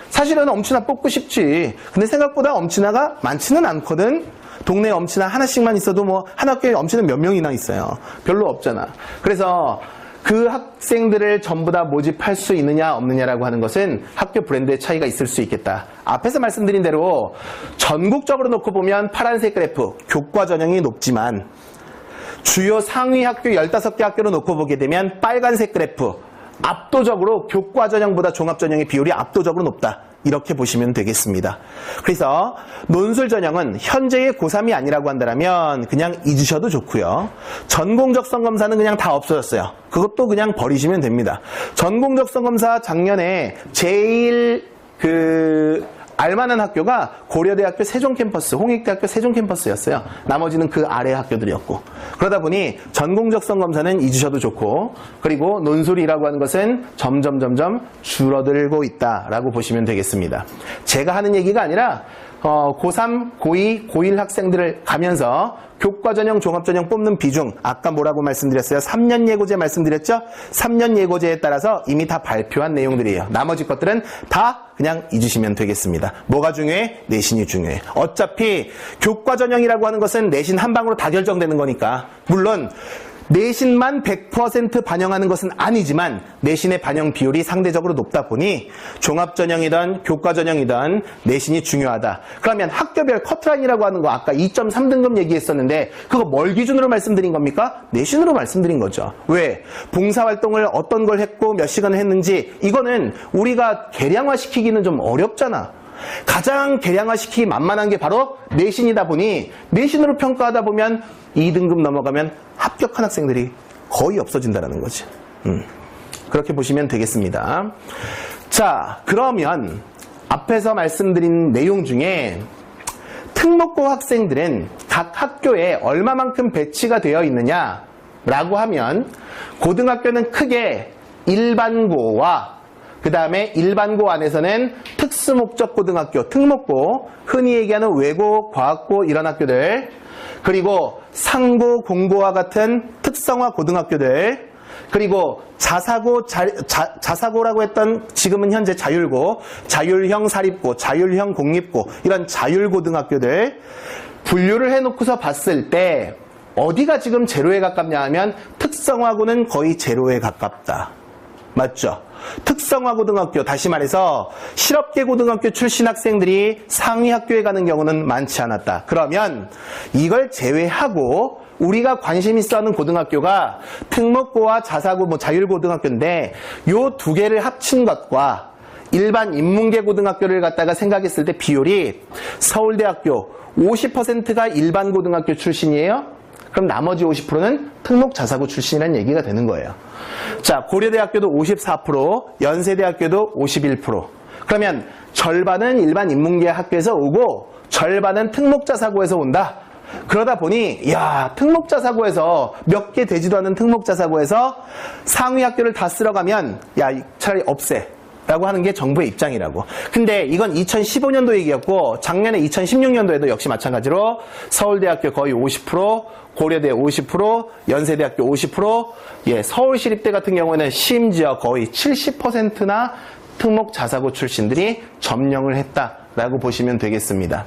사실은 엄친아 뽑고 싶지. 근데 생각보다 엄친아가 많지는 않거든. 동네에 엄친아 하나씩만 있어도 뭐 한 학교에 엄친아 몇 명이나 있어요. 별로 없잖아. 그래서 그 학생들을 전부 다 모집할 수 있느냐 없느냐라고 하는 것은 학교 브랜드의 차이가 있을 수 있겠다. 앞에서 말씀드린 대로 전국적으로 놓고 보면 파란색 그래프 교과 전형이 높지만 주요 상위 학교 15개 학교로 놓고 보게 되면 빨간색 그래프 압도적으로 교과 전형보다 종합 전형의 비율이 압도적으로 높다. 이렇게 보시면 되겠습니다. 그래서 논술 전형은 현재의 고3이 아니라고 한다면 그냥 잊으셔도 좋고요. 전공적성 검사는 그냥 다 없어졌어요. 그것도 그냥 버리시면 됩니다. 전공적성 검사 작년에 제일 알만한 학교가 고려대학교 세종캠퍼스, 홍익대학교 세종캠퍼스였어요. 나머지는 그 아래 학교들이었고. 그러다 보니 전공적성 검사는 잊으셔도 좋고, 그리고 논술이라고 하는 것은 점점 줄어들고 있다라고 보시면 되겠습니다. 제가 하는 얘기가 아니라 고3, 고2, 고1 학생들을 가면서 교과전형, 종합전형 뽑는 비중, 아까 뭐라고 말씀드렸어요? 3년 예고제 말씀드렸죠? 3년 예고제에 따라서 이미 다 발표한 내용들이에요. 나머지 것들은 다 그냥 잊으시면 되겠습니다. 뭐가 중요해? 내신이 중요해. 어차피 교과전형이라고 하는 것은 내신 한 방으로 다 결정되는 거니까. 물론 내신만 100% 반영하는 것은 아니지만 내신의 반영 비율이 상대적으로 높다 보니 종합전형이든 교과전형이든 내신이 중요하다. 그러면 학교별 커트라인이라고 하는 거 아까 2.3등급 얘기했었는데 그거 뭘 기준으로 말씀드린 겁니까? 내신으로 말씀드린 거죠. 왜? 봉사활동을 어떤 걸 했고 몇 시간을 했는지 이거는 우리가 계량화시키기는 좀 어렵잖아. 가장 계량화시키기 만만한 게 바로 내신이다 보니 내신으로 평가하다 보면 2등급 넘어가면 합격한 학생들이 거의 없어진다는 거지. 그렇게 보시면 되겠습니다. 자, 그러면 앞에서 말씀드린 내용 중에 특목고 학생들은 각 학교에 얼마만큼 배치가 되어 있느냐라고 하면 고등학교는 크게 일반고와 그 다음에 일반고 안에서는 특수목적고등학교, 특목고, 흔히 얘기하는 외고, 과학고 이런 학교들, 그리고 상고, 공고와 같은 특성화 고등학교들, 그리고 자사고, 자사고라고 했던 지금은 현재 자율고, 자율형 사립고, 자율형 공립고 이런 자율고등학교들 분류를 해놓고서 봤을 때 어디가 지금 제로에 가깝냐 하면 특성화고는 거의 제로에 가깝다. 맞죠? 특성화고등학교, 다시 말해서 실업계고등학교 출신 학생들이 상위 학교에 가는 경우는 많지 않았다. 그러면 이걸 제외하고 우리가 관심 있어 하는 고등학교가 특목고와 자사고, 자율고등학교인데 요 두 개를 합친 것과 일반 인문계 고등학교를 갖다가 생각했을 때 비율이 서울대학교 50%가 일반 고등학교 출신이에요. 그럼 나머지 50%는 특목 자사고 출신이라는 얘기가 되는 거예요. 자, 고려대학교도 54%, 연세대학교도 51%. 그러면 절반은 일반 인문계 학교에서 오고 절반은 특목 자사고에서 온다. 그러다 보니 야, 특목 자사고에서 몇 개 되지도 않은 특목 자사고에서 상위 학교를 다 쓸어가면 야, 차라리 없애. 라고 하는 게 정부의 입장이라고. 근데 이건 2015년도 얘기였고 작년에 2016년도에도 역시 마찬가지로 서울대학교 거의 50%, 고려대 50%, 연세대학교 50%, 서울시립대 같은 경우에는 심지어 거의 70%나 특목 자사고 출신들이 점령을 했다라고 보시면 되겠습니다.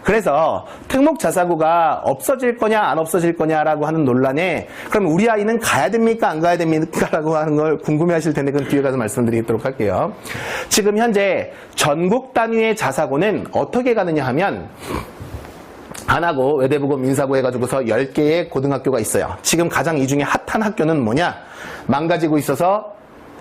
그래서 특목 자사고가 없어질 거냐 안 없어질 거냐라고 하는 논란에 그럼 우리 아이는 가야 됩니까 안 가야 됩니까 라고 하는 걸 궁금해하실 텐데 그건 뒤에 가서 말씀드리도록 할게요. 지금 현재 전국 단위의 자사고는 어떻게 가느냐 하면 안하고 외대부고 민사고 해가지고서 10개의 고등학교가 있어요. 지금 가장 이 중에 핫한 학교는 뭐냐? 망가지고 있어서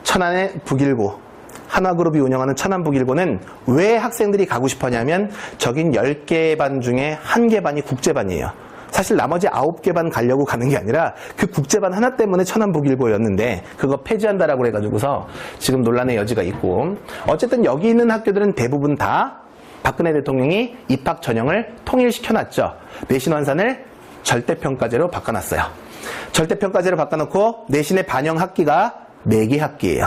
천안의 북일고, 한화그룹이 운영하는 천안북일고는 왜 학생들이 가고 싶었냐면 저긴 10개 반 중에 1개 반이 국제반이에요. 사실 나머지 9개 반 가려고 가는 게 아니라 그 국제반 하나 때문에 천안북일고였는데 그거 폐지한다라고 해가지고서 지금 논란의 여지가 있고, 어쨌든 여기 있는 학교들은 대부분 다 박근혜 대통령이 입학 전형을 통일시켜놨죠. 내신 환산을 절대평가제로 바꿔놨어요. 절대평가제로 바꿔놓고 내신의 반영 학기가 4개 학기예요.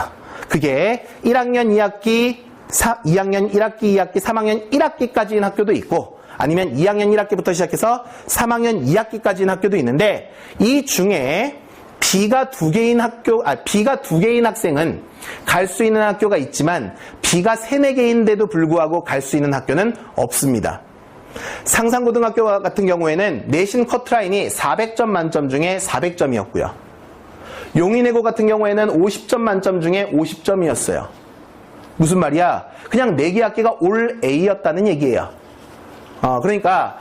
그게 1학년 2학기, 2학년 1학기, 2학기, 3학년 1학기까지인 학교도 있고 아니면 2학년 1학기부터 시작해서 3학년 2학기까지인 학교도 있는데 이 중에 B가 두 개인 학생은 갈 수 있는 학교가 있지만 B가 3, 4개인데도 불구하고 갈 수 있는 학교는 없습니다. 상산고등학교 같은 경우에는 내신 커트라인이 400점 만점 중에 400점이었고요. 용인외고 같은 경우에는 50점 만점 중에 50점이었어요. 무슨 말이야? 그냥 4개 학기가 올 A였다는 얘기예요. 그러니까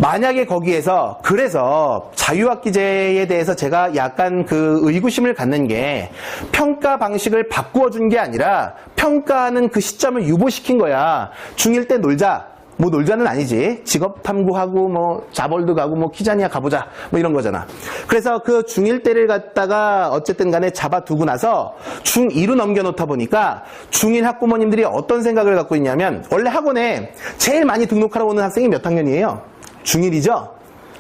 만약에 거기에서 그래서 자유학기제에 대해서 제가 약간 그 의구심을 갖는 게 평가 방식을 바꾸어 준 게 아니라 평가하는 그 시점을 유보시킨 거야. 중1 때 놀자. 뭐 놀자는 아니지. 직업 탐구하고 뭐 자벌도 가고 뭐 키자니아 가보자. 뭐 이런 거잖아. 그래서 그 중1 때를 갖다가 어쨌든 간에 잡아두고 나서 중2로 넘겨놓다 보니까 중1 학부모님들이 어떤 생각을 갖고 있냐면 원래 학원에 제일 많이 등록하러 오는 학생이 몇 학년이에요? 중1이죠?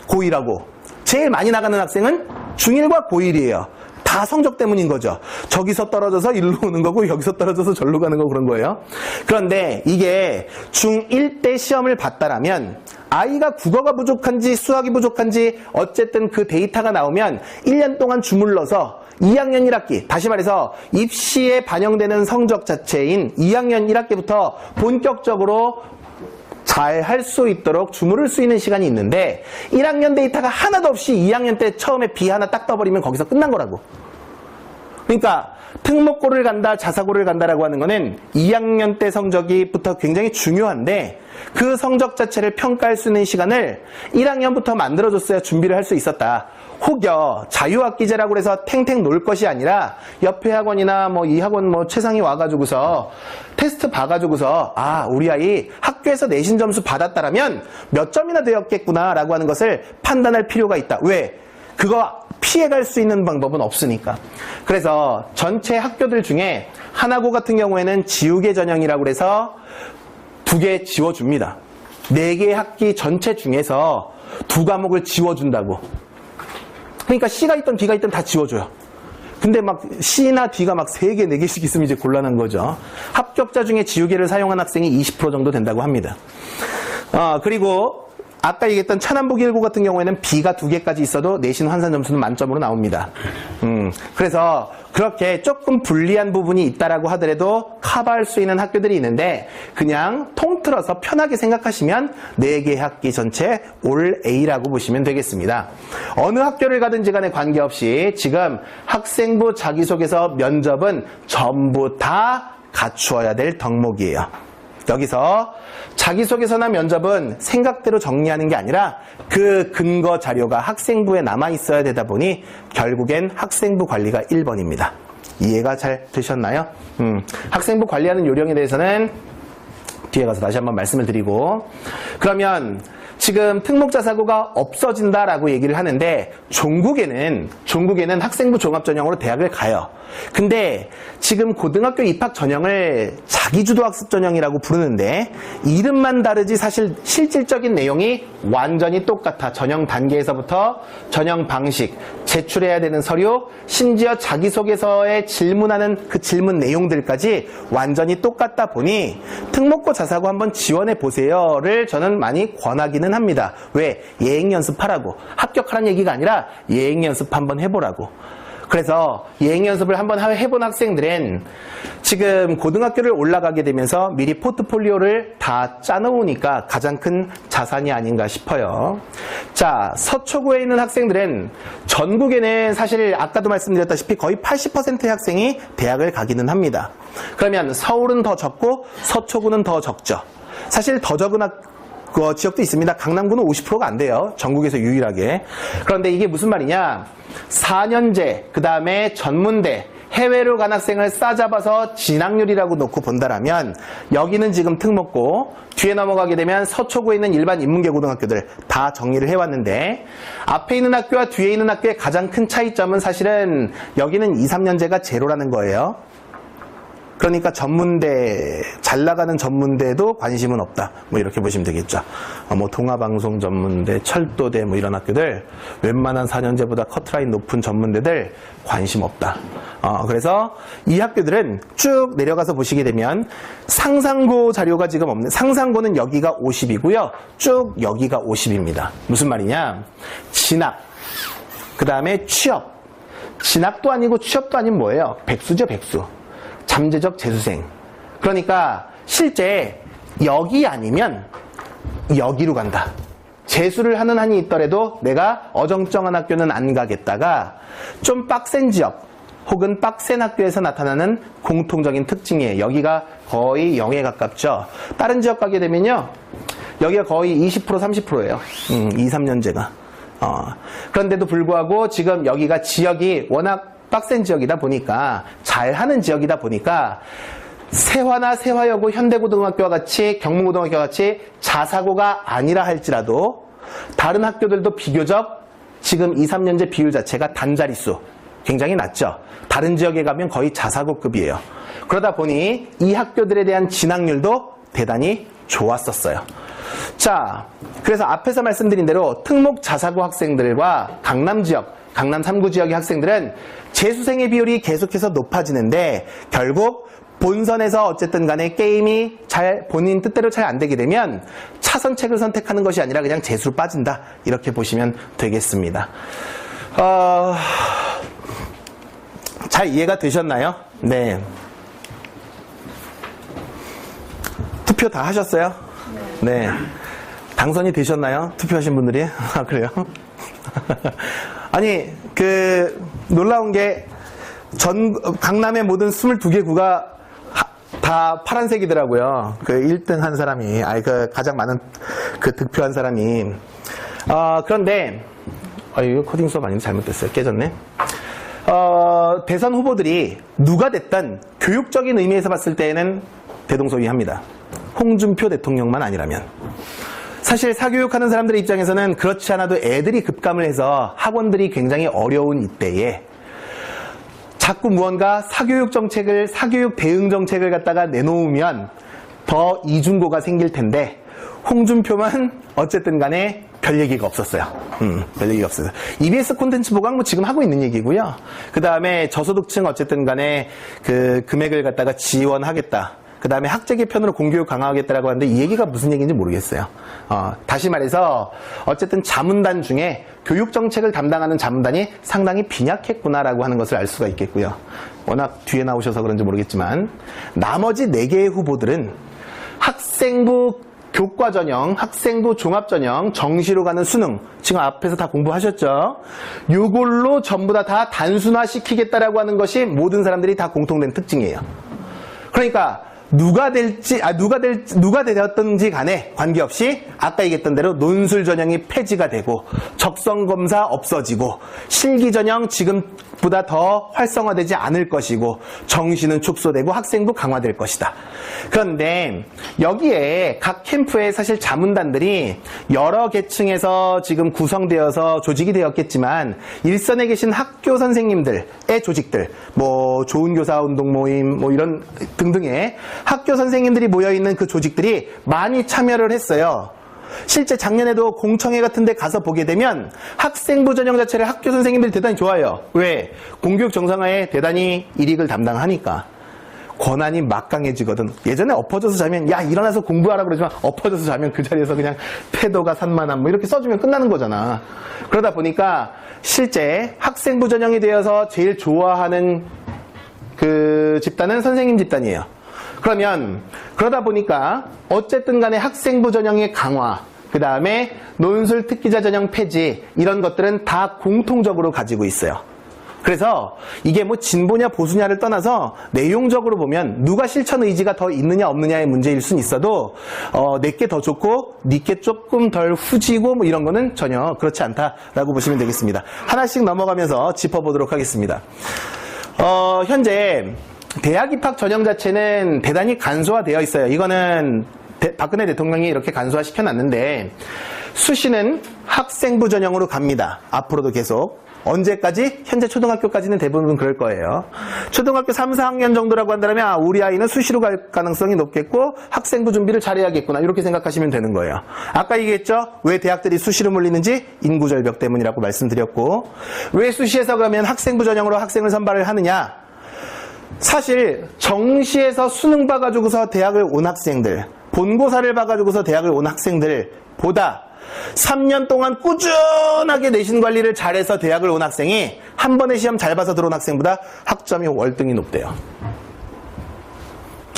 고1하고. 제일 많이 나가는 학생은 중1과 고1이에요. 다 성적 때문인 거죠. 저기서 떨어져서 일로 오는 거고 여기서 떨어져서 절로 가는 거 그런 거예요. 그런데 이게 중1 때 시험을 봤다라면 아이가 국어가 부족한지 수학이 부족한지 어쨌든 그 데이터가 나오면 1년 동안 주물러서 2학년 1학기, 다시 말해서 입시에 반영되는 성적 자체인 2학년 1학기부터 본격적으로 잘 할 수 있도록 주무를 수 있는 시간이 있는데 1학년 데이터가 하나도 없이 2학년 때 처음에 B 하나 딱 떠버리면 거기서 끝난 거라고. 그러니까 특목고를 간다, 자사고를 간다라고 하는 거는 2학년 때 성적이부터 굉장히 중요한데 그 성적 자체를 평가할 수 있는 시간을 1학년부터 만들어줬어야 준비를 할 수 있었다. 혹여 자유학기제라고 해서 탱탱 놀 것이 아니라 옆에 학원이나 뭐 이 학원 뭐 최상위 와가지고서 테스트 봐가지고서 아 우리 아이 학교에서 내신 점수 받았다라면 몇 점이나 되었겠구나라고 하는 것을 판단할 필요가 있다. 왜? 그거 피해갈 수 있는 방법은 없으니까. 그래서 전체 학교들 중에 하나고 같은 경우에는 지우개 전형이라고 해서 2개 지워줍니다. 4개 학기 전체 중에서 2과목을 지워준다고. 그러니까 C가 있든 B가 있든 다 지워줘요. 근데 막 C나 D가 막 3개, 4개씩 있으면 이제 곤란한 거죠. 합격자 중에 지우개를 사용한 학생이 20% 정도 된다고 합니다. 그리고 아까 얘기했던 천안북 1고 같은 경우에는 B가 2개까지 있어도 내신 환산 점수는 만점으로 나옵니다. 그래서 그렇게 조금 불리한 부분이 있다라고 하더라도 커버할 수 있는 학교들이 있는데 그냥 통틀어서 편하게 생각하시면 4개 학기 전체 올 A라고 보시면 되겠습니다. 어느 학교를 가든지 간에 관계없이 지금 학생부 자기소개서 면접은 전부 다 갖추어야 될 덕목이에요. 여기서 자기소개서나 면접은 생각대로 정리하는 게 아니라 그 근거 자료가 학생부에 남아있어야 되다 보니 결국엔 학생부 관리가 1번입니다. 이해가 잘 되셨나요? 학생부 관리하는 요령에 대해서는 뒤에 가서 다시 한번 말씀을 드리고 그러면 지금 특목자사고가 없어진다라고 얘기를 하는데 종국에는 학생부 종합전형으로 대학을 가요. 근데 지금 고등학교 입학 전형을 자기주도 학습 전형이라고 부르는데 이름만 다르지 사실 실질적인 내용이 완전히 똑같아. 전형 단계에서부터 전형 방식, 제출해야 되는 서류, 심지어 자기소개서에 질문하는 그 질문 내용들까지 완전히 똑같다 보니 특목고 자사고 한번 지원해 보세요를 저는 많이 권하기는 합니다. 왜? 예행 연습하라고. 합격하라는 얘기가 아니라 예행 연습 한번 해보라고. 그래서 예행 연습을 한번 해본 학생들은 지금 고등학교를 올라가게 되면서 미리 포트폴리오를 다 짜놓으니까 가장 큰 자산이 아닌가 싶어요. 자, 서초구에 있는 학생들은 전국에는 사실 아까도 말씀드렸다시피 거의 80%의 학생이 대학을 가기는 합니다. 그러면 서울은 더 적고 서초구는 더 적죠. 사실 더 적은 지역도 있습니다. 강남구는 50%가 안 돼요. 전국에서 유일하게. 그런데 이게 무슨 말이냐? 4년제, 그 다음에 전문대, 해외로 간 학생을 싸잡아서 진학률이라고 놓고 본다라면 여기는 지금 특목고, 뒤에 넘어가게 되면 서초구에 있는 일반 인문계 고등학교들 다 정리를 해왔는데 앞에 있는 학교와 뒤에 있는 학교의 가장 큰 차이점은 사실은 여기는 2, 3년제가 제로라는 거예요. 그러니까 전문대, 잘 나가는 전문대도 관심은 없다. 뭐 이렇게 보시면 되겠죠. 뭐 동아방송 전문대, 철도대 뭐 이런 학교들, 웬만한 4년제보다 커트라인 높은 전문대들 관심 없다. 그래서 이 학교들은 쭉 내려가서 보시게 되면 상상고 자료가 지금 없는, 상상고는 여기가 50이고요. 쭉 여기가 50입니다. 무슨 말이냐? 진학, 그 다음에 취업. 진학도 아니고 취업도 아닌 뭐예요? 백수죠, 백수. 잠재적 재수생. 그러니까 실제 여기 아니면 여기로 간다. 재수를 하는 한이 있더라도 내가 어정쩡한 학교는 안 가겠다가 좀 빡센 지역 혹은 빡센 학교에서 나타나는 공통적인 특징이에요. 여기가 거의 0에 가깝죠. 다른 지역 가게 되면요. 여기가 거의 20% 30%예요. 2, 3년제가. 그런데도 불구하고 지금 여기가 지역이 워낙 빡센 지역이다 보니까, 잘하는 지역이다 보니까 세화나 세화여고 현대고등학교와 같이, 경문고등학교와 같이 자사고가 아니라 할지라도 다른 학교들도 비교적 지금 2, 3년제 비율 자체가 단자릿수 굉장히 낮죠. 다른 지역에 가면 거의 자사고급이에요. 그러다 보니 이 학교들에 대한 진학률도 대단히 좋았었어요. 자, 그래서 앞에서 말씀드린 대로 특목 자사고 학생들과 강남 지역, 강남 3구 지역의 학생들은 재수생의 비율이 계속해서 높아지는데 결국 본선에서 어쨌든 간에 게임이 본인 뜻대로 잘 안 되게 되면 차선책을 선택하는 것이 아니라 그냥 재수로 빠진다. 이렇게 보시면 되겠습니다. 잘 이해가 되셨나요? 네. 투표 다 하셨어요? 네. 당선이 되셨나요? 투표하신 분들이? 아, 그래요? 아니, 놀라운 게, 강남의 모든 22개 구가 다 파란색이더라고요. 1등 한 사람이, 가장 많은 득표한 사람이. 그런데, 이거 코딩 수업 아닌데 잘못됐어요. 깨졌네. 대선 후보들이 누가 됐든 교육적인 의미에서 봤을 때에는 대동소이합니다. 홍준표 대통령만 아니라면. 사실 사교육하는 사람들의 입장에서는 그렇지 않아도 애들이 급감을 해서 학원들이 굉장히 어려운 이때에 자꾸 무언가 사교육 대응 정책을 갖다가 내놓으면 더 이중고가 생길 텐데 홍준표만 어쨌든 간에 별 얘기가 없었어요. 별 얘기가 없었어요. EBS 콘텐츠 보강 뭐 지금 하고 있는 얘기고요. 그 다음에 저소득층 어쨌든 간에 금액을 갖다가 지원하겠다. 그 다음에 학제 개편으로 공교육 강화하겠다라고 하는데 이 얘기가 무슨 얘기인지 모르겠어요. 다시 말해서 어쨌든 자문단 중에 교육 정책을 담당하는 자문단이 상당히 빈약했구나라고 하는 것을 알 수가 있겠고요. 워낙 뒤에 나오셔서 그런지 모르겠지만 나머지 4개의 후보들은 학생부 교과 전형, 학생부 종합 전형, 정시로 가는 수능, 지금 앞에서 다 공부하셨죠? 요걸로 전부 다 단순화시키겠다라고 하는 것이 모든 사람들이 다 공통된 특징이에요. 그러니까 누가 되었든지 간에 관계없이 아까 얘기했던 대로 논술 전형이 폐지가 되고 적성 검사 없어지고 실기 전형 지금보다 더 활성화되지 않을 것이고 정시는 축소되고 학생부 강화될 것이다. 그런데 여기에 각 캠프에 사실 자문단들이 여러 계층에서 지금 구성되어서 조직이 되었겠지만 일선에 계신 학교 선생님들의 조직들, 뭐 좋은 교사 운동 모임 뭐 이런 등등의 학교 선생님들이 모여있는 그 조직들이 많이 참여를 했어요. 실제 작년에도 공청회 같은 데 가서 보게 되면 학생부 전형 자체를 학교 선생님들이 대단히 좋아해요. 왜? 공교육 정상화에 대단히 일익을 담당하니까. 권한이 막강해지거든. 예전에 엎어져서 자면 야 일어나서 공부하라 그러지만 엎어져서 자면 그 자리에서 그냥 태도가 산만함 뭐 이렇게 써주면 끝나는 거잖아. 그러다 보니까 실제 학생부 전형이 되어서 제일 좋아하는 그 집단은 선생님 집단이에요. 그러다 보니까 어쨌든 간에 학생부 전형의 강화, 그 다음에 논술 특기자 전형 폐지 이런 것들은 다 공통적으로 가지고 있어요. 그래서 이게 뭐 진보냐 보수냐를 떠나서 내용적으로 보면 누가 실천 의지가 더 있느냐 없느냐의 문제일 순 있어도 내게 더 좋고 니께 조금 덜 후지고 뭐 이런 거는 전혀 그렇지 않다라고 보시면 되겠습니다. 하나씩 넘어가면서 짚어보도록 하겠습니다. 현재 대학 입학 전형 자체는 대단히 간소화되어 있어요. 이거는 박근혜 대통령이 이렇게 간소화시켜놨는데 수시는 학생부 전형으로 갑니다. 앞으로도 계속. 언제까지? 현재 초등학교까지는 대부분 그럴 거예요. 초등학교 3, 4학년 정도라고 한다면 우리 아이는 수시로 갈 가능성이 높겠고 학생부 준비를 잘해야겠구나 이렇게 생각하시면 되는 거예요. 아까 얘기했죠? 왜 대학들이 수시로 몰리는지 인구절벽 때문이라고 말씀드렸고, 왜 수시에서 그러면 학생부 전형으로 학생을 선발을 하느냐? 사실 정시에서 수능 봐가지고서 대학을 온 학생들, 본고사를 봐가지고서 대학을 온 학생들보다 3년 동안 꾸준하게 내신 관리를 잘해서 대학을 온 학생이 한 번에 시험 잘 봐서 들어온 학생보다 학점이 월등히 높대요.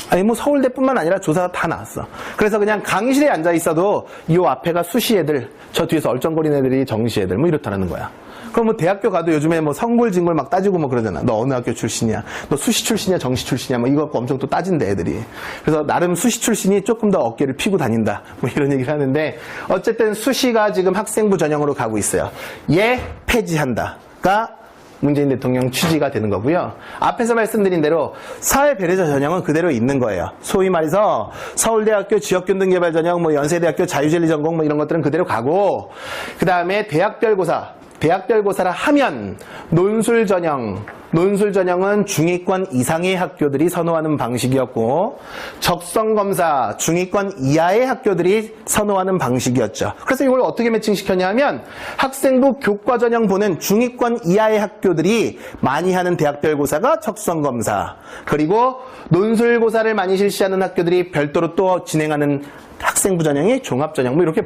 아니 뭐 서울대뿐만 아니라 조사가 다 나왔어. 그래서 그냥 강의실에 앉아 있어도 이 앞에가 수시 애들, 저 뒤에서 얼쩡거리는 애들이 정시 애들 뭐 이렇다라는 거야. 그럼 뭐 대학교 가도 요즘에 뭐 성골진골 막 따지고 뭐 그러잖아. 너 어느 학교 출신이야? 너 수시 출신이야? 정시 출신이야? 뭐 이거 갖고 엄청 또 따진대 애들이. 그래서 나름 수시 출신이 조금 더 어깨를 피고 다닌다. 뭐 이런 얘기를 하는데 어쨌든 수시가 지금 학생부 전형으로 가고 있어요. 얘 폐지한다가 문재인 대통령 취지가 되는 거고요. 앞에서 말씀드린 대로 사회배려자 전형은 그대로 있는 거예요. 소위 말해서 서울대학교 지역균등개발 전형, 뭐 연세대학교 자유진리 전공 뭐 이런 것들은 그대로 가고, 그 다음에 대학별고사라 하면 논술 전형은 중위권 이상의 학교들이 선호하는 방식이었고, 적성검사 중위권 이하의 학교들이 선호하는 방식이었죠. 그래서 이걸 어떻게 매칭시켰냐면 학생부 교과전형 보는 중위권 이하의 학교들이 많이 하는 대학별고사가 적성검사, 그리고 논술고사를 많이 실시하는 학교들이 별도로 또 진행하는 학생부 전형이 종합전형, 뭐 이렇게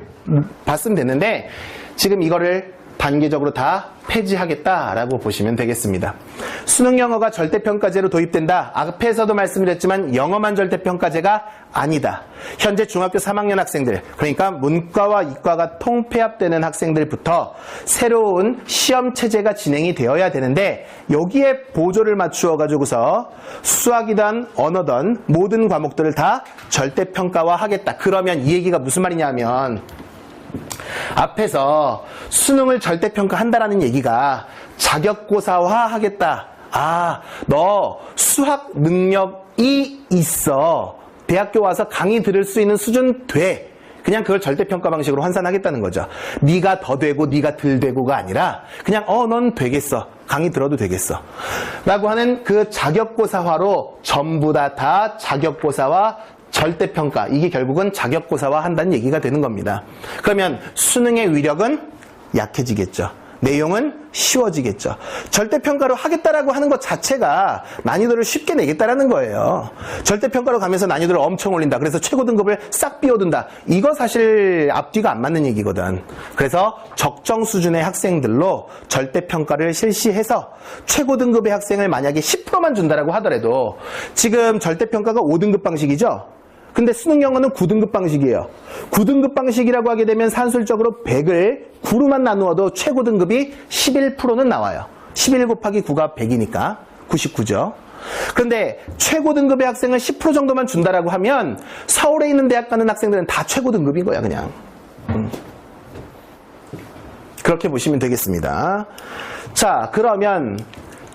봤으면 됐는데 지금 이거를 단계적으로 다 폐지하겠다라고 보시면 되겠습니다. 수능 영어가 절대평가제로 도입된다. 앞에서도 말씀드렸지만 영어만 절대평가제가 아니다. 현재 중학교 3학년 학생들, 그러니까 문과와 이과가 통폐합되는 학생들부터 새로운 시험체제가 진행이 되어야 되는데 여기에 보조를 맞추어 가지고서 수학이든 언어든 모든 과목들을 다 절대평가화 하겠다. 그러면 이 얘기가 무슨 말이냐면 앞에서 수능을 절대평가한다라는 얘기가 자격고사화 하겠다. 아, 너 수학 능력이 있어. 대학교 와서 강의 들을 수 있는 수준 돼. 그냥 그걸 절대평가 방식으로 환산하겠다는 거죠. 네가 더 되고 네가 덜 되고가 아니라 그냥 넌 되겠어. 강의 들어도 되겠어. 라고 하는 그 자격고사화로 전부 다 자격고사와 절대평가, 이게 결국은 자격고사화 한다는 얘기가 되는 겁니다. 그러면 수능의 위력은 약해지겠죠. 내용은 쉬워지겠죠. 절대평가로 하겠다라고 하는 것 자체가 난이도를 쉽게 내겠다라는 거예요. 절대평가로 가면서 난이도를 엄청 올린다. 그래서 최고 등급을 싹 비워둔다. 이거 사실 앞뒤가 안 맞는 얘기거든. 그래서 적정 수준의 학생들로 절대평가를 실시해서 최고 등급의 학생을 만약에 10%만 준다라고 하더라도 지금 절대평가가 5등급 방식이죠. 근데 수능 영어는 9등급 방식이에요. 9등급 방식이라고 하게 되면 산술적으로 100을 9로만 나누어도 최고 등급이 11%는 나와요. 11 곱하기 9가 100이니까 99죠. 그런데 최고 등급의 학생을 10% 정도만 준다라고 하면 서울에 있는 대학 가는 학생들은 다 최고 등급인 거야, 그냥. 그렇게 보시면 되겠습니다. 자, 그러면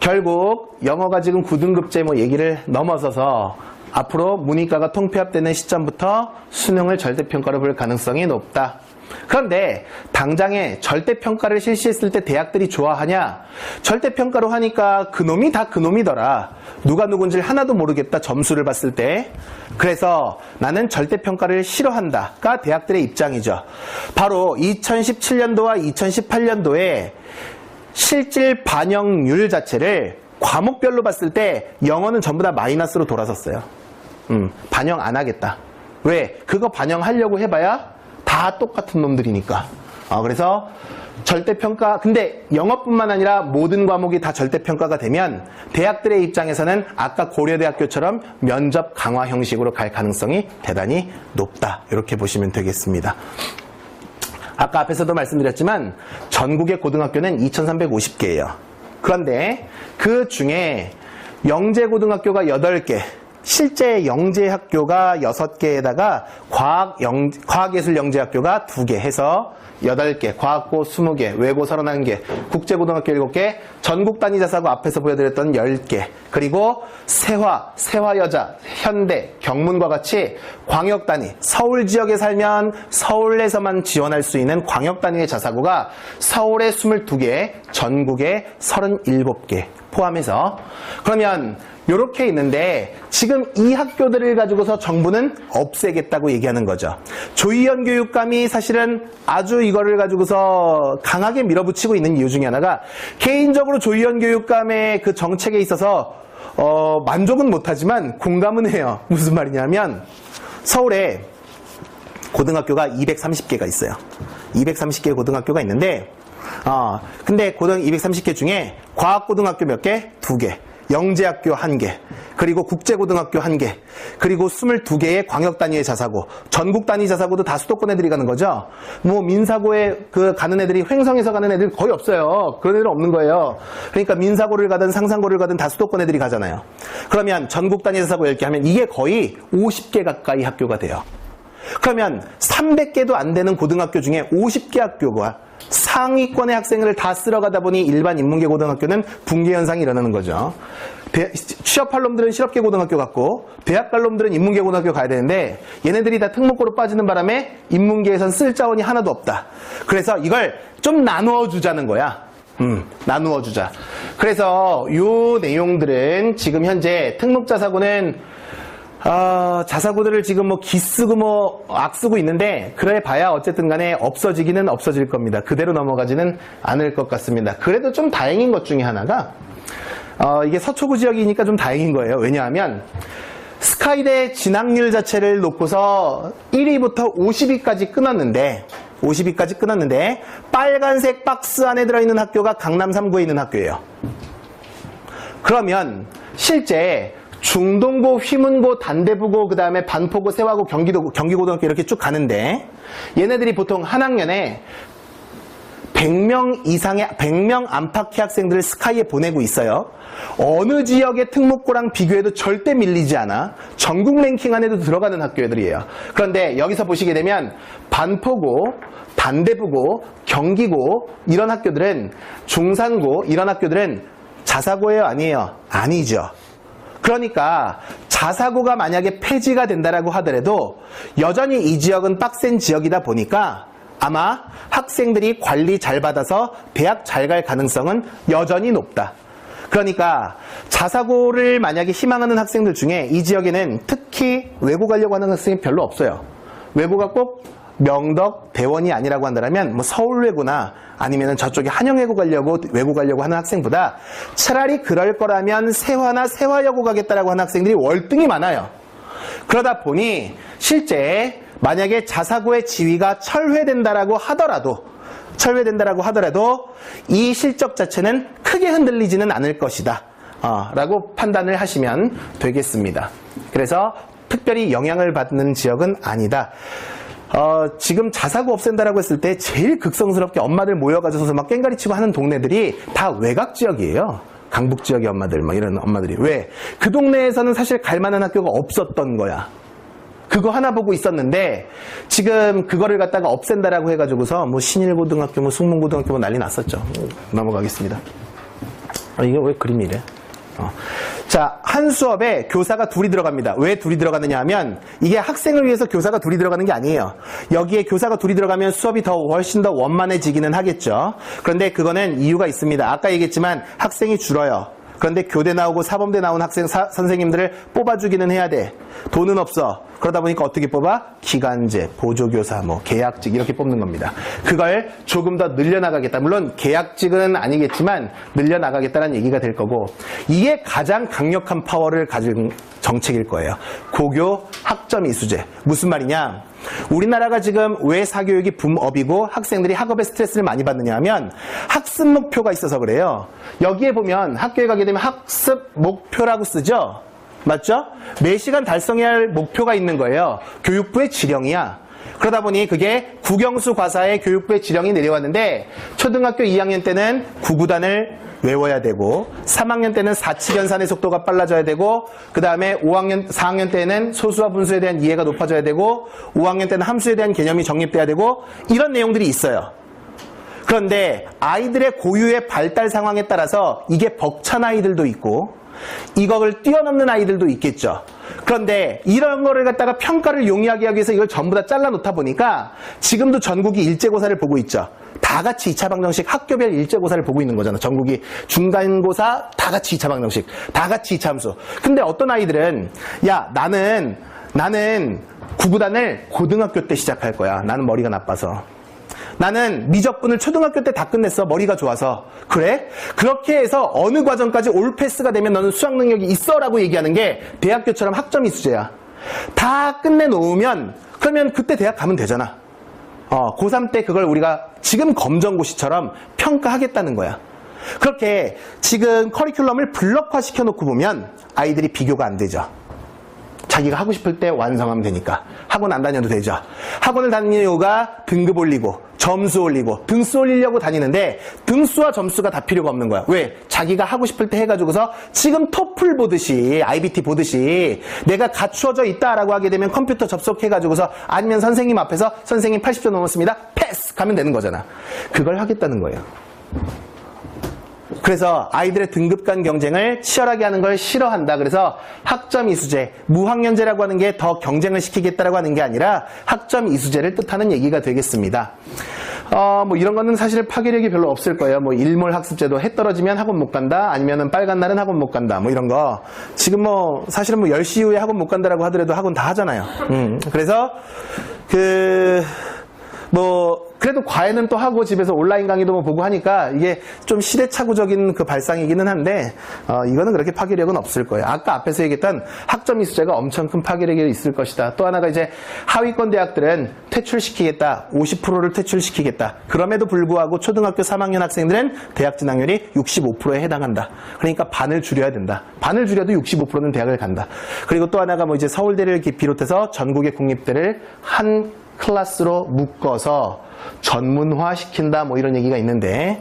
결국 영어가 지금 9등급제 뭐 얘기를 넘어서서 앞으로 문이과가 통폐합되는 시점부터 수능을 절대평가로 볼 가능성이 높다. 그런데 당장에 절대평가를 실시했을 때 대학들이 좋아하냐? 절대평가로 하니까 그놈이 다 그놈이더라. 누가 누군지 하나도 모르겠다, 점수를 봤을 때. 그래서 나는 절대평가를 싫어한다가 대학들의 입장이죠. 바로 2017년도와 2018년도에 실질 반영률 자체를 과목별로 봤을 때 영어는 전부 다 마이너스로 돌아섰어요. 반영 안 하겠다. 왜? 그거 반영하려고 해봐야 다 똑같은 놈들이니까. 그래서 절대평가, 근데 영어뿐만 아니라 모든 과목이 다 절대평가가 되면 대학들의 입장에서는 아까 고려대학교처럼 면접 강화 형식으로 갈 가능성이 대단히 높다. 이렇게 보시면 되겠습니다. 아까 앞에서도 말씀드렸지만 전국의 고등학교는 2350개예요. 그런데 그 중에 영재고등학교가 8개, 실제 영재학교가 6개에다가 과학예술영재학교가 2개 해서 8개, 과학고 20개, 외고 31개, 국제고등학교 7개, 전국 단위 자사고 앞에서 보여드렸던 10개, 그리고 세화여자, 현대, 경문과 같이 광역 단위, 서울 지역에 살면 서울에서만 지원할 수 있는 광역 단위의 자사고가 서울에 22개, 전국에 37개 포함해서. 그러면 이렇게 있는데 지금 이 학교들을 가지고서 정부는 없애겠다고 얘기하는 거죠. 조희연 교육감이 사실은 아주 이거를 가지고서 강하게 밀어붙이고 있는 이유 중에 하나가, 개인적으로 조희연 교육감의 그 정책에 있어서 만족은 못하지만 공감은 해요. 무슨 말이냐면, 서울에 고등학교가 230개가 있어요. 230개 고등학교가 있는데, 근데 230개 중에 과학고등학교 몇 개? 2개. 영재학교 1개, 그리고 국제고등학교 1개, 그리고 22개의 광역단위의 자사고, 전국단위 자사고도 다 수도권 애들이 가는 거죠. 뭐 민사고에 가는 애들이, 횡성에서 가는 애들 거의 없어요. 그런 애들은 없는 거예요. 그러니까 민사고를 가든 상산고를 가든 다 수도권 애들이 가잖아요. 그러면 전국단위 자사고 10개 하면 이게 거의 50개 가까이 학교가 돼요. 그러면 300개도 안 되는 고등학교 중에 50개 학교가 상위권의 학생을 다 쓸어가다 보니 일반 인문계 고등학교는 붕괴 현상이 일어나는 거죠. 취업할 놈들은 실업계 고등학교 갔고, 대학 갈 놈들은 인문계 고등학교 가야 되는데, 얘네들이 다 특목고로 빠지는 바람에 인문계에선 쓸 자원이 하나도 없다. 그래서 이걸 좀 나누어 주자는 거야. 나누어 주자. 그래서 요 내용들은 지금 현재 특목자사고는 자사고들을 지금 뭐 기쓰고 뭐 악쓰고 있는데, 그래 봐야 어쨌든 간에 없어지기는 없어질 겁니다. 그대로 넘어가지는 않을 것 같습니다. 그래도 좀 다행인 것 중에 하나가, 이게 서초구 지역이니까 좀 다행인 거예요. 왜냐하면 스카이대 진학률 자체를 놓고서 1위부터 50위까지 끊었는데, 빨간색 박스 안에 들어있는 학교가 강남 3구에 있는 학교예요. 그러면 실제 중동고, 휘문고, 단대부고, 그 다음에 반포고, 세화고, 경기고등학교 이렇게 쭉 가는데, 얘네들이 보통 한 학년에 100명 이상의 100명 안팎의 학생들을 스카이에 보내고 있어요. 어느 지역의 특목고랑 비교해도 절대 밀리지 않아. 전국 랭킹 안에도 들어가는 학교들이에요. 그런데 여기서 보시게 되면 반포고, 단대부고, 경기고 이런 학교들은, 중산고 이런 학교들은 자사고예요, 아니에요? 아니죠. 그러니까 자사고가 만약에 폐지가 된다라고 하더라도 여전히 이 지역은 빡센 지역이다 보니까 아마 학생들이 관리 잘 받아서 대학 잘 갈 가능성은 여전히 높다. 그러니까 자사고를 만약에 희망하는 학생들 중에 이 지역에는 특히 외고 가려고 하는 학생이 별로 없어요. 외고가 꼭 명덕, 대원이 아니라고 한다면 뭐 서울외고나 아니면 저쪽에 한영외고 가려고, 외고 가려고 하는 학생보다 차라리 그럴 거라면 세화나 세화여고 가겠다라고 하는 학생들이 월등히 많아요. 그러다 보니 실제 만약에 자사고의 지위가 철회된다라고 하더라도 이 실적 자체는 크게 흔들리지는 않을 것이다 라고 판단을 하시면 되겠습니다. 그래서 특별히 영향을 받는 지역은 아니다. 지금 자사고 없앤다라고 했을 때 제일 극성스럽게 엄마들 모여가지고서 막 깽가리치고 하는 동네들이 다 외곽 지역이에요. 강북 지역의 엄마들, 막 이런 엄마들이. 왜? 그 동네에서는 사실 갈 만한 학교가 없었던 거야. 그거 하나 보고 있었는데, 지금 그거를 갖다가 없앤다라고 해가지고서 뭐 신일고등학교, 뭐 숙문고등학교 뭐 난리 났었죠. 넘어가겠습니다. 이게 왜 그림이 이래? 자, 한 수업에 교사가 둘이 들어갑니다. 왜 둘이 들어가느냐 하면 이게 학생을 위해서 교사가 둘이 들어가는 게 아니에요. 여기에 교사가 둘이 들어가면 수업이 훨씬 더 원만해지기는 하겠죠. 그런데 그거는 이유가 있습니다. 아까 얘기했지만 학생이 줄어요. 그런데 교대 나오고 사범대 나온 선생님들을 뽑아주기는 해야 돼. 돈은 없어. 그러다 보니까 어떻게 뽑아? 기간제, 보조교사, 뭐 계약직 이렇게 뽑는 겁니다. 그걸 조금 더 늘려나가겠다. 물론 계약직은 아니겠지만 늘려나가겠다는 얘기가 될 거고, 이게 가장 강력한 파워를 가진 정책일 거예요. 고교 학점 이수제. 무슨 말이냐? 우리나라가 지금 왜 사교육이 붐업이고 학생들이 학업에 스트레스를 많이 받느냐 하면 학습 목표가 있어서 그래요. 여기에 보면 학교에 가게 되면 학습 목표라고 쓰죠. 맞죠? 매시간 달성해야 할 목표가 있는 거예요. 교육부의 지령이야. 그러다 보니 그게 국영수 과사의 교육부의 지령이 내려왔는데 초등학교 2학년 때는 구구단을 외워야 되고 3학년 때는 사칙 연산의 속도가 빨라져야 되고 그 다음에 4학년 때는 소수와 분수에 대한 이해가 높아져야 되고 5학년 때는 함수에 대한 개념이 정립돼야 되고 이런 내용들이 있어요. 그런데 아이들의 고유의 발달 상황에 따라서 이게 벅찬 아이들도 있고 이걸 뛰어넘는 아이들도 있겠죠. 그런데 이런 거를 갖다가 평가를 용이하게 하기 위해서 이걸 전부 다 잘라 놓다 보니까 지금도 전국이 일제고사를 보고 있죠. 다 같이 2차 방정식 학교별 일제고사를 보고 있는 거잖아. 전국이 중간고사 다 같이 2차 방정식, 다 같이 2차 함수. 근데 어떤 아이들은 야 나는 구구단을 고등학교 때 시작할 거야. 나는 머리가 나빠서. 나는 미적분을 초등학교 때 다 끝냈어. 머리가 좋아서. 그래? 그렇게 해서 어느 과정까지 올패스가 되면 너는 수학 능력이 있어 라고 얘기하는 게 대학교처럼 학점 이수제야. 다 끝내놓으면 그러면 그때 대학 가면 되잖아. 고3 때 그걸 우리가 지금 검정고시처럼 평가하겠다는 거야. 그렇게 지금 커리큘럼을 블럭화 시켜놓고 보면 아이들이 비교가 안 되죠. 자기가 하고 싶을 때 완성하면 되니까. 학원 안 다녀도 되죠. 학원을 다니는 이유가 등급 올리고 점수 올리고 등수 올리려고 다니는데 등수와 점수가 다 필요가 없는 거야. 왜? 자기가 하고 싶을 때 해가지고서 지금 토플 보듯이 IBT 보듯이 내가 갖추어져 있다라고 하게 되면 컴퓨터 접속해가지고서 아니면 선생님 앞에서 선생님 80점 넘었습니다. 패스! 가면 되는 거잖아. 그걸 하겠다는 거예요. 그래서 아이들의 등급 간 경쟁을 치열하게 하는 걸 싫어한다. 그래서 학점 이수제, 무학년제라고 하는 게 더 경쟁을 시키겠다라고 하는 게 아니라 학점 이수제를 뜻하는 얘기가 되겠습니다. 뭐 이런 거는 사실 파괴력이 별로 없을 거예요. 뭐 일몰 학습제도 해 떨어지면 학원 못 간다. 아니면은 빨간 날은 학원 못 간다. 뭐 이런 거. 지금 뭐 사실은 뭐 10시 이후에 학원 못 간다라고 하더라도 학원 다 하잖아요. 그래서 그래도 과외는 또 하고 집에서 온라인 강의도 뭐 보고 하니까 이게 좀 시대착오적인 그 발상이기는 한데, 이거는 그렇게 파괴력은 없을 거예요. 아까 앞에서 얘기했던 학점 이수제가 엄청 큰 파괴력이 있을 것이다. 또 하나가 이제 하위권 대학들은 퇴출시키겠다. 50%를 퇴출시키겠다. 그럼에도 불구하고 초등학교 3학년 학생들은 대학 진학률이 65%에 해당한다. 그러니까 반을 줄여야 된다. 반을 줄여도 65%는 대학을 간다. 그리고 또 하나가 뭐 이제 서울대를 비롯해서 전국의 국립대를 한 클래스로 묶어서 전문화 시킨다 뭐 이런 얘기가 있는데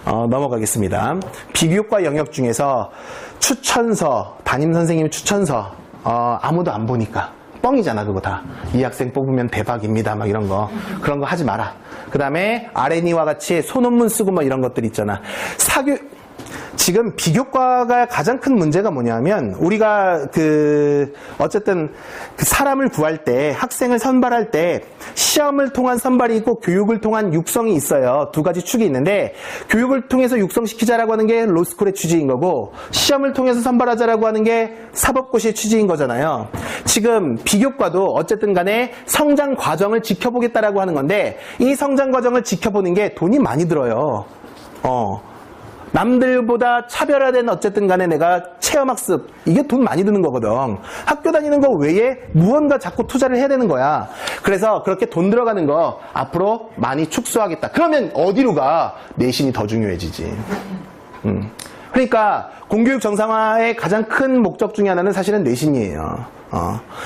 넘어가겠습니다. 비교과 영역 중에서 추천서, 담임 선생님 추천서 아무도 안 보니까 뻥이잖아 그거 다. 이 학생 뽑으면 대박입니다 막 이런 거. 그런 거 하지 마라. 그 다음에 R&E와 같이 소논문 쓰고 뭐 이런 것들 있잖아. 지금 비교과가 가장 큰 문제가 뭐냐면 우리가 어쨌든 사람을 구할 때 학생을 선발할 때 시험을 통한 선발이 있고 교육을 통한 육성이 있어요. 두 가지 축이 있는데 교육을 통해서 육성시키자라고 하는 게 로스쿨의 취지인 거고 시험을 통해서 선발하자라고 하는 게 사법고시의 취지인 거잖아요. 지금 비교과도 어쨌든 간에 성장 과정을 지켜보겠다라고 하는 건데 이 성장 과정을 지켜보는 게 돈이 많이 들어요. 남들보다 차별화된 어쨌든 간에 내가 체험학습 이게 돈 많이 드는 거거든. 학교 다니는 거 외에 무언가 자꾸 투자를 해야 되는 거야. 그래서 그렇게 돈 들어가는 거 앞으로 많이 축소하겠다. 그러면 어디로 가? 내신이 더 중요해지지. 그러니까 공교육 정상화의 가장 큰 목적 중에 하나는 사실은 내신이에요.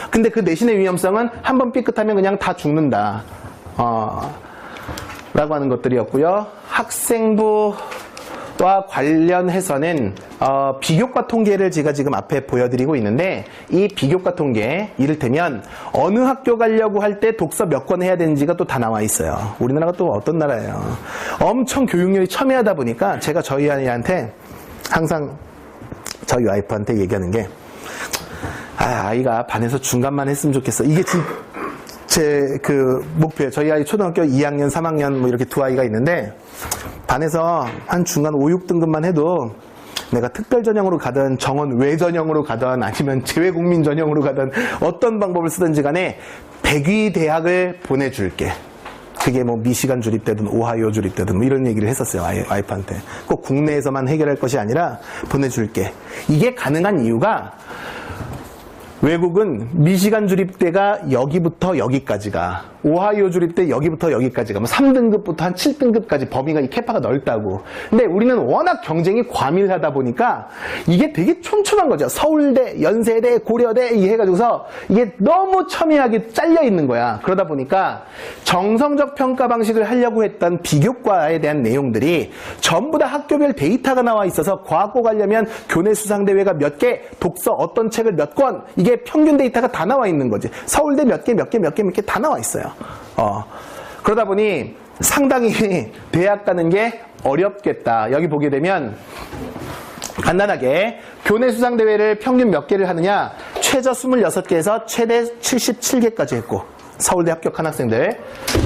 근데 그 내신의 위험성은 한번 삐끗하면 그냥 다 죽는다. 라고 하는 것들이었고요. 학생부 와 관련해서는 비교과 통계를 제가 지금 앞에 보여드리고 있는데 이 비교과 통계 이를테면 어느 학교 가려고 할 때 독서 몇 권 해야 되는지가 또 다 나와 있어요. 우리나라가 또 어떤 나라예요. 엄청 교육열이 첨예하다 보니까 제가 저희 아이한테 항상 저희 와이프한테 얘기하는 게 아이가 반에서 중간만 했으면 좋겠어. 이게 제 목표예요. 저희 아이 초등학교 2학년, 3학년 뭐 이렇게 두 아이가 있는데 반에서 한 중간 5, 6등급만 해도 내가 특별 전형으로 가든 정원 외 전형으로 가든 아니면 재외국민 전형으로 가든 어떤 방법을 쓰든지 간에 백위 대학을 보내줄게. 그게 뭐 미시간 주립되든 오하이오 주립되든 뭐 이런 얘기를 했었어요. 와이프한테. 꼭 국내에서만 해결할 것이 아니라 보내줄게. 이게 가능한 이유가 외국은 미시간 주립대가 여기부터 여기까지가 오하이오 주립 때 여기부터 여기까지가 뭐 3등급부터 한 7등급까지 범위가 이 캐파가 넓다고. 근데 우리는 워낙 경쟁이 과밀하다 보니까 이게 되게 촘촘한 거죠. 서울대, 연세대, 고려대 이 해가지고서 이게 너무 첨예하게 잘려 있는 거야. 그러다 보니까 정성적 평가 방식을 하려고 했던 비교과에 대한 내용들이 전부 다 학교별 데이터가 나와 있어서 과학고 가려면 교내 수상대회가 몇 개, 독서 어떤 책을 몇 권, 이게 평균 데이터가 다 나와 있는 거지. 서울대 몇 개 다 나와 있어요. 그러다 보니 상당히 대학 가는 게 어렵겠다. 여기 보게 되면 간단하게 교내 수상대회를 평균 몇 개를 하느냐, 최저 26개에서 최대 77개까지 했고, 서울대 합격한 학생들.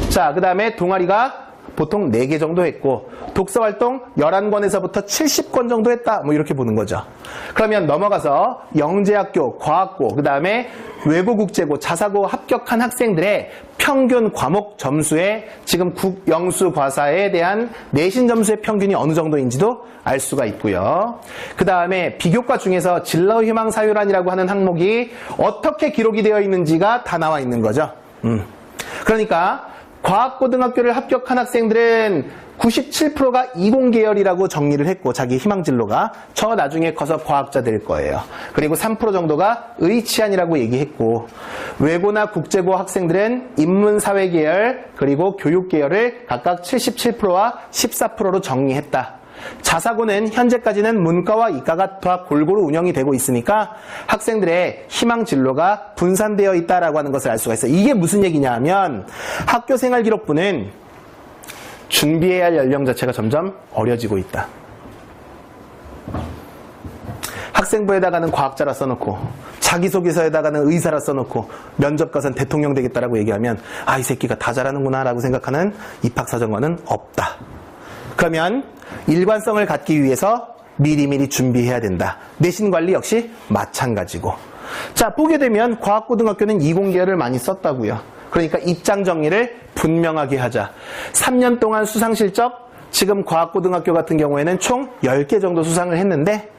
자, 그 다음에 동아리가 보통 4개 정도 했고, 독서활동 11권에서부터 70권 정도 했다. 뭐 이렇게 보는 거죠. 그러면 넘어가서 영재학교, 과학고, 그 다음에 외고국제고, 자사고 합격한 학생들의 평균 과목 점수에 지금 국영수 과사에 대한 내신 점수의 평균이 어느 정도인지도 알 수가 있고요. 그 다음에 비교과 중에서 진로희망사유란이라고 하는 항목이 어떻게 기록이 되어 있는지가 다 나와 있는 거죠. 그러니까 과학고등학교를 합격한 학생들은 97%가 이공계열이라고 정리를 했고, 자기 희망진로가 저 나중에 커서 과학자 될 거예요. 그리고 3% 정도가 의치안이라고 얘기했고, 외고나 국제고 학생들은 인문사회계열 그리고 교육계열을 각각 77%와 14%로 정리했다. 자사고는 현재까지는 문과와 이과가 다 골고루 운영이 되고 있으니까 학생들의 희망 진로가 분산되어 있다라고 하는 것을 알 수가 있어요. 이게 무슨 얘기냐 하면 학교생활기록부는 준비해야 할 연령 자체가 점점 어려지고 있다. 학생부에다가는 과학자라 써놓고, 자기소개서에다가는 의사라 써놓고, 면접 가서는 대통령 되겠다라고 얘기하면 이 새끼가 다 잘하는구나 라고 생각하는 입학사정관은 없다. 그러면 일관성을 갖기 위해서 미리미리 준비해야 된다. 내신관리 역시 마찬가지고. 자, 보게 되면 과학고등학교는 이공계열을 많이 썼다고요. 그러니까 입장 정리를 분명하게 하자. 3년 동안 수상실적, 지금 과학고등학교 같은 경우에는 총 10개 정도 수상을 했는데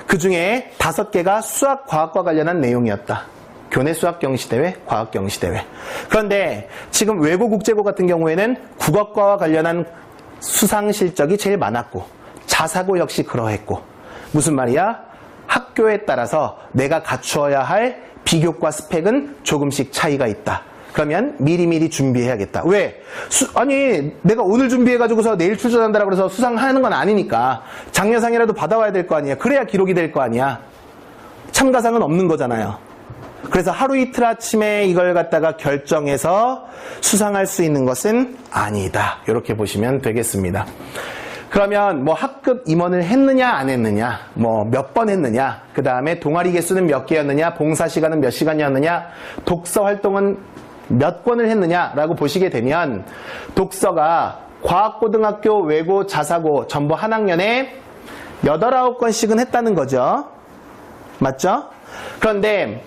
그 중에 5개가 수학, 과학과 관련한 내용이었다. 교내 수학 경시대회, 과학 경시대회. 그런데 지금 외고, 국제고 같은 경우에는 국어과와 관련한 수상 실적이 제일 많았고, 자사고 역시 그러했고. 무슨 말이야? 학교에 따라서 내가 갖추어야 할 비교과 스펙은 조금씩 차이가 있다. 그러면 미리미리 준비해야겠다. 왜? 아니, 내가 오늘 준비해가지고서 내일 출전한다고 해서 수상하는 건 아니니까 장려상이라도 받아와야 될 거 아니야. 그래야 기록이 될 거 아니야. 참가상은 없는 거잖아요. 그래서 하루 이틀 아침에 이걸 갖다가 결정해서 수상할 수 있는 것은 아니다. 이렇게 보시면 되겠습니다. 그러면 뭐 학급 임원을 했느냐 안 했느냐, 뭐 몇 번 했느냐, 그 다음에 동아리 개수는 몇 개였느냐, 봉사 시간은 몇 시간이었느냐, 독서 활동은 몇 권을 했느냐라고 보시게 되면 독서가 과학고등학교, 외고, 자사고 전부 한 학년에 8, 9권씩은 했다는 거죠. 맞죠? 그런데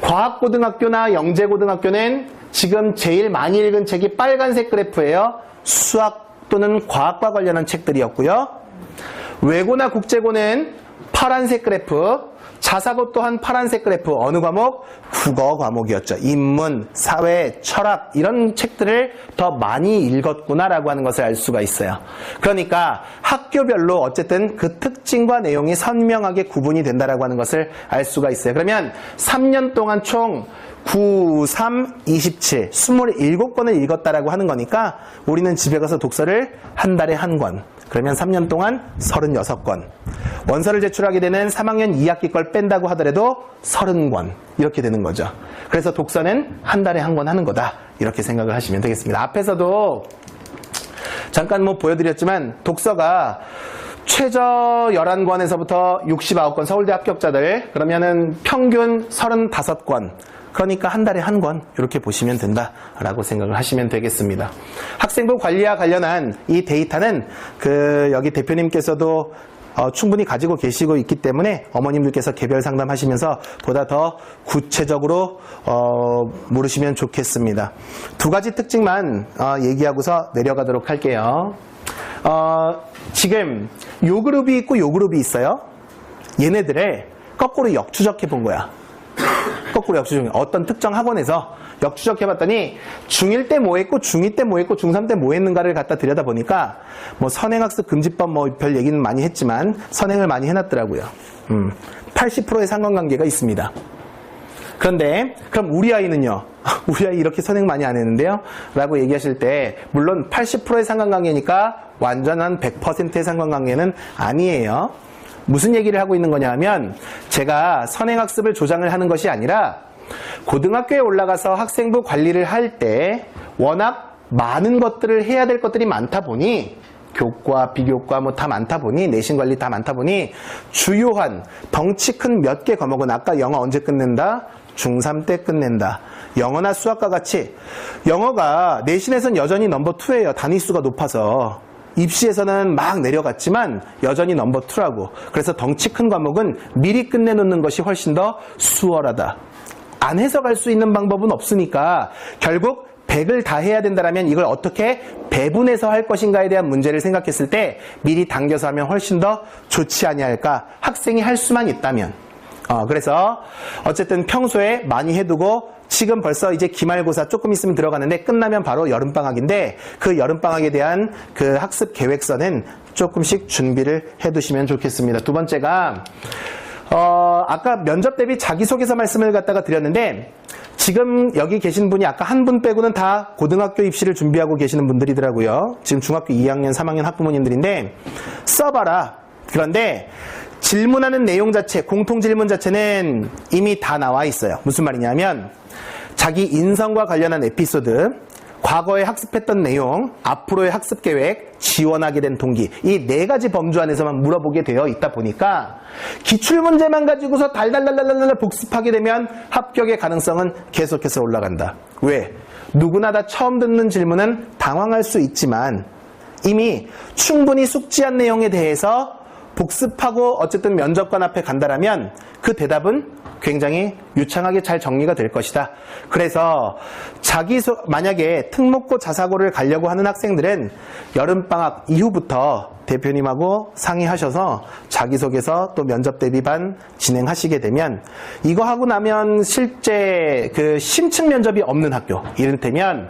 과학고등학교나 영재고등학교는 지금 제일 많이 읽은 책이 빨간색 그래프예요. 수학 또는 과학과 관련한 책들이었고요. 외고나 국제고는 파란색 그래프, 자사고 또한 파란색 그래프. 어느 과목? 국어 과목이었죠. 인문, 사회, 철학 이런 책들을 더 많이 읽었구나라고 하는 것을 알 수가 있어요. 그러니까 학교별로 어쨌든 그 특징과 내용이 선명하게 구분이 된다라고 하는 것을 알 수가 있어요. 그러면 3년 동안 총 9, 3, 27, 27권을 읽었다라고 하는 거니까 우리는 집에 가서 독서를 한 달에 한 권. 그러면 3년 동안 36권. 원서를 제출하게 되는 3학년 2학기 걸 뺀다고 하더라도 30권. 이렇게 되는 거죠. 그래서 독서는 한 달에 한 권 하는 거다. 이렇게 생각을 하시면 되겠습니다. 앞에서도 잠깐 뭐 보여드렸지만 독서가 최저 11권에서부터 69권 서울대 합격자들, 그러면은 평균 35권. 그러니까 한 달에 한 권 이렇게 보시면 된다라고 생각을 하시면 되겠습니다. 학생부 관리와 관련한 이 데이터는 여기 대표님께서도 충분히 가지고 계시고 있기 때문에 어머님들께서 개별 상담하시면서 보다 더 구체적으로 물으시면 좋겠습니다. 두 가지 특징만 얘기하고서 내려가도록 할게요. 지금 요 그룹이 있고 요 그룹이 있어요. 얘네들을 거꾸로 역추적해 본 거야. 거꾸로 역추적. 어떤 특정 학원에서 역추적해봤더니 중1 때 뭐 했고 중2 때 뭐 했고 중3 때 뭐 했는가를 갖다 들여다보니까 뭐 선행학습 금지법 뭐 별 얘기는 많이 했지만 선행을 많이 해놨더라고요. 80%의 상관관계가 있습니다. 그런데 그럼 우리 아이는요? 우리 아이 이렇게 선행 많이 안 했는데요? 라고 얘기하실 때 물론 80%의 상관관계니까 완전한 100%의 상관관계는 아니에요. 무슨 얘기를 하고 있는 거냐 하면 제가 선행학습을 조장을 하는 것이 아니라 고등학교에 올라가서 학생부 관리를 할 때 워낙 많은 것들을 해야 될 것들이 많다 보니 교과, 비교과 뭐 다 많다 보니 내신 관리 다 많다 보니 주요한 덩치 큰 몇 개 과목은 아까 영어 언제 끝낸다? 중3 때 끝낸다. 영어나 수학과 같이 영어가 내신에선 여전히 넘버 2예요. 단위수가 높아서. 입시에서는 막 내려갔지만 여전히 넘버 2라고. 그래서 덩치 큰 과목은 미리 끝내놓는 것이 훨씬 더 수월하다. 안 해석할 수 있는 방법은 없으니까 결국 100을 다 해야 된다면 이걸 어떻게 배분해서 할 것인가에 대한 문제를 생각했을 때 미리 당겨서 하면 훨씬 더 좋지 아니할까. 학생이 할 수만 있다면. 그래서 어쨌든 평소에 많이 해두고 지금 벌써 이제 기말고사 조금 있으면 들어가는데 끝나면 바로 여름방학인데 그 여름방학에 대한 그 학습 계획서는 조금씩 준비를 해두시면 좋겠습니다. 두 번째가 아까 면접 대비 자기소개서 말씀을 갖다가 드렸는데 지금 여기 계신 분이 아까 한 분 빼고는 다 고등학교 입시를 준비하고 계시는 분들이더라고요. 지금 중학교 2학년, 3학년 학부모님들인데 써봐라. 그런데 질문하는 내용 자체, 공통 질문 자체는 이미 다 나와 있어요. 무슨 말이냐면 자기 인성과 관련한 에피소드, 과거에 학습했던 내용, 앞으로의 학습 계획, 지원하게 된 동기, 이 4가지 범주 안에서만 물어보게 되어 있다 보니까 기출문제만 가지고서 달달달달달 복습하게 되면 합격의 가능성은 계속해서 올라간다. 왜? 누구나 다 처음 듣는 질문은 당황할 수 있지만 이미 충분히 숙지한 내용에 대해서 복습하고 어쨌든 면접관 앞에 간다라면 그 대답은 굉장히 유창하게 잘 정리가 될 것이다. 그래서 만약에 특목고 자사고를 가려고 하는 학생들은 여름방학 이후부터 대표님하고 상의하셔서 자기소개서 또 면접 대비반 진행하시게 되면 이거 하고 나면 실제 그 심층 면접이 없는 학교, 이를테면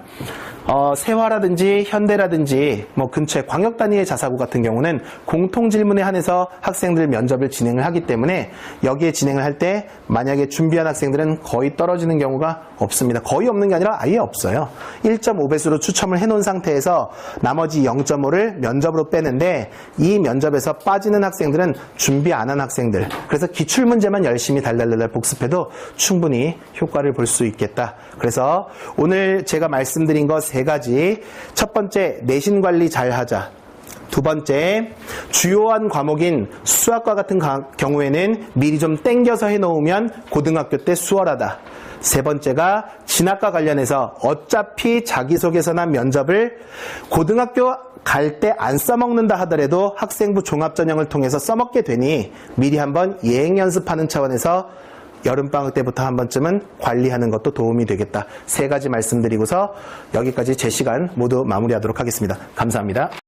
세화라든지 현대라든지 뭐 근처의 광역 단위의 자사고 같은 경우는 공통 질문에 한해서 학생들 면접을 진행을 하기 때문에 여기에 진행을 할 때 만약에 준비한 학생들은 거의 떨어지는 경우가 없습니다. 거의 없는 게 아니라 아예 없어요. 1.5배수로 추첨을 해놓은 상태에서 나머지 0.5를 면접으로 빼는데 이 면접에서 빠지는 학생들은 준비 안 한 학생들. 그래서 기출문제만 열심히 달달달달 복습해도 충분히 효과를 볼 수 있겠다. 그래서 오늘 제가 말씀드린 것 3가지. 첫 번째, 내신 관리 잘 하자. 두 번째, 주요한 과목인 수학과 같은 경우에는 미리 좀 땡겨서 해놓으면 고등학교 때 수월하다. 세 번째가 진학과 관련해서 어차피 자기소개서나 면접을 고등학교 갈 때 안 써먹는다 하더라도 학생부 종합전형을 통해서 써먹게 되니 미리 한번 예행 연습하는 차원에서 여름방학 때부터 한 번쯤은 관리하는 것도 도움이 되겠다. 3가지 말씀드리고서 여기까지 제 시간 모두 마무리하도록 하겠습니다. 감사합니다.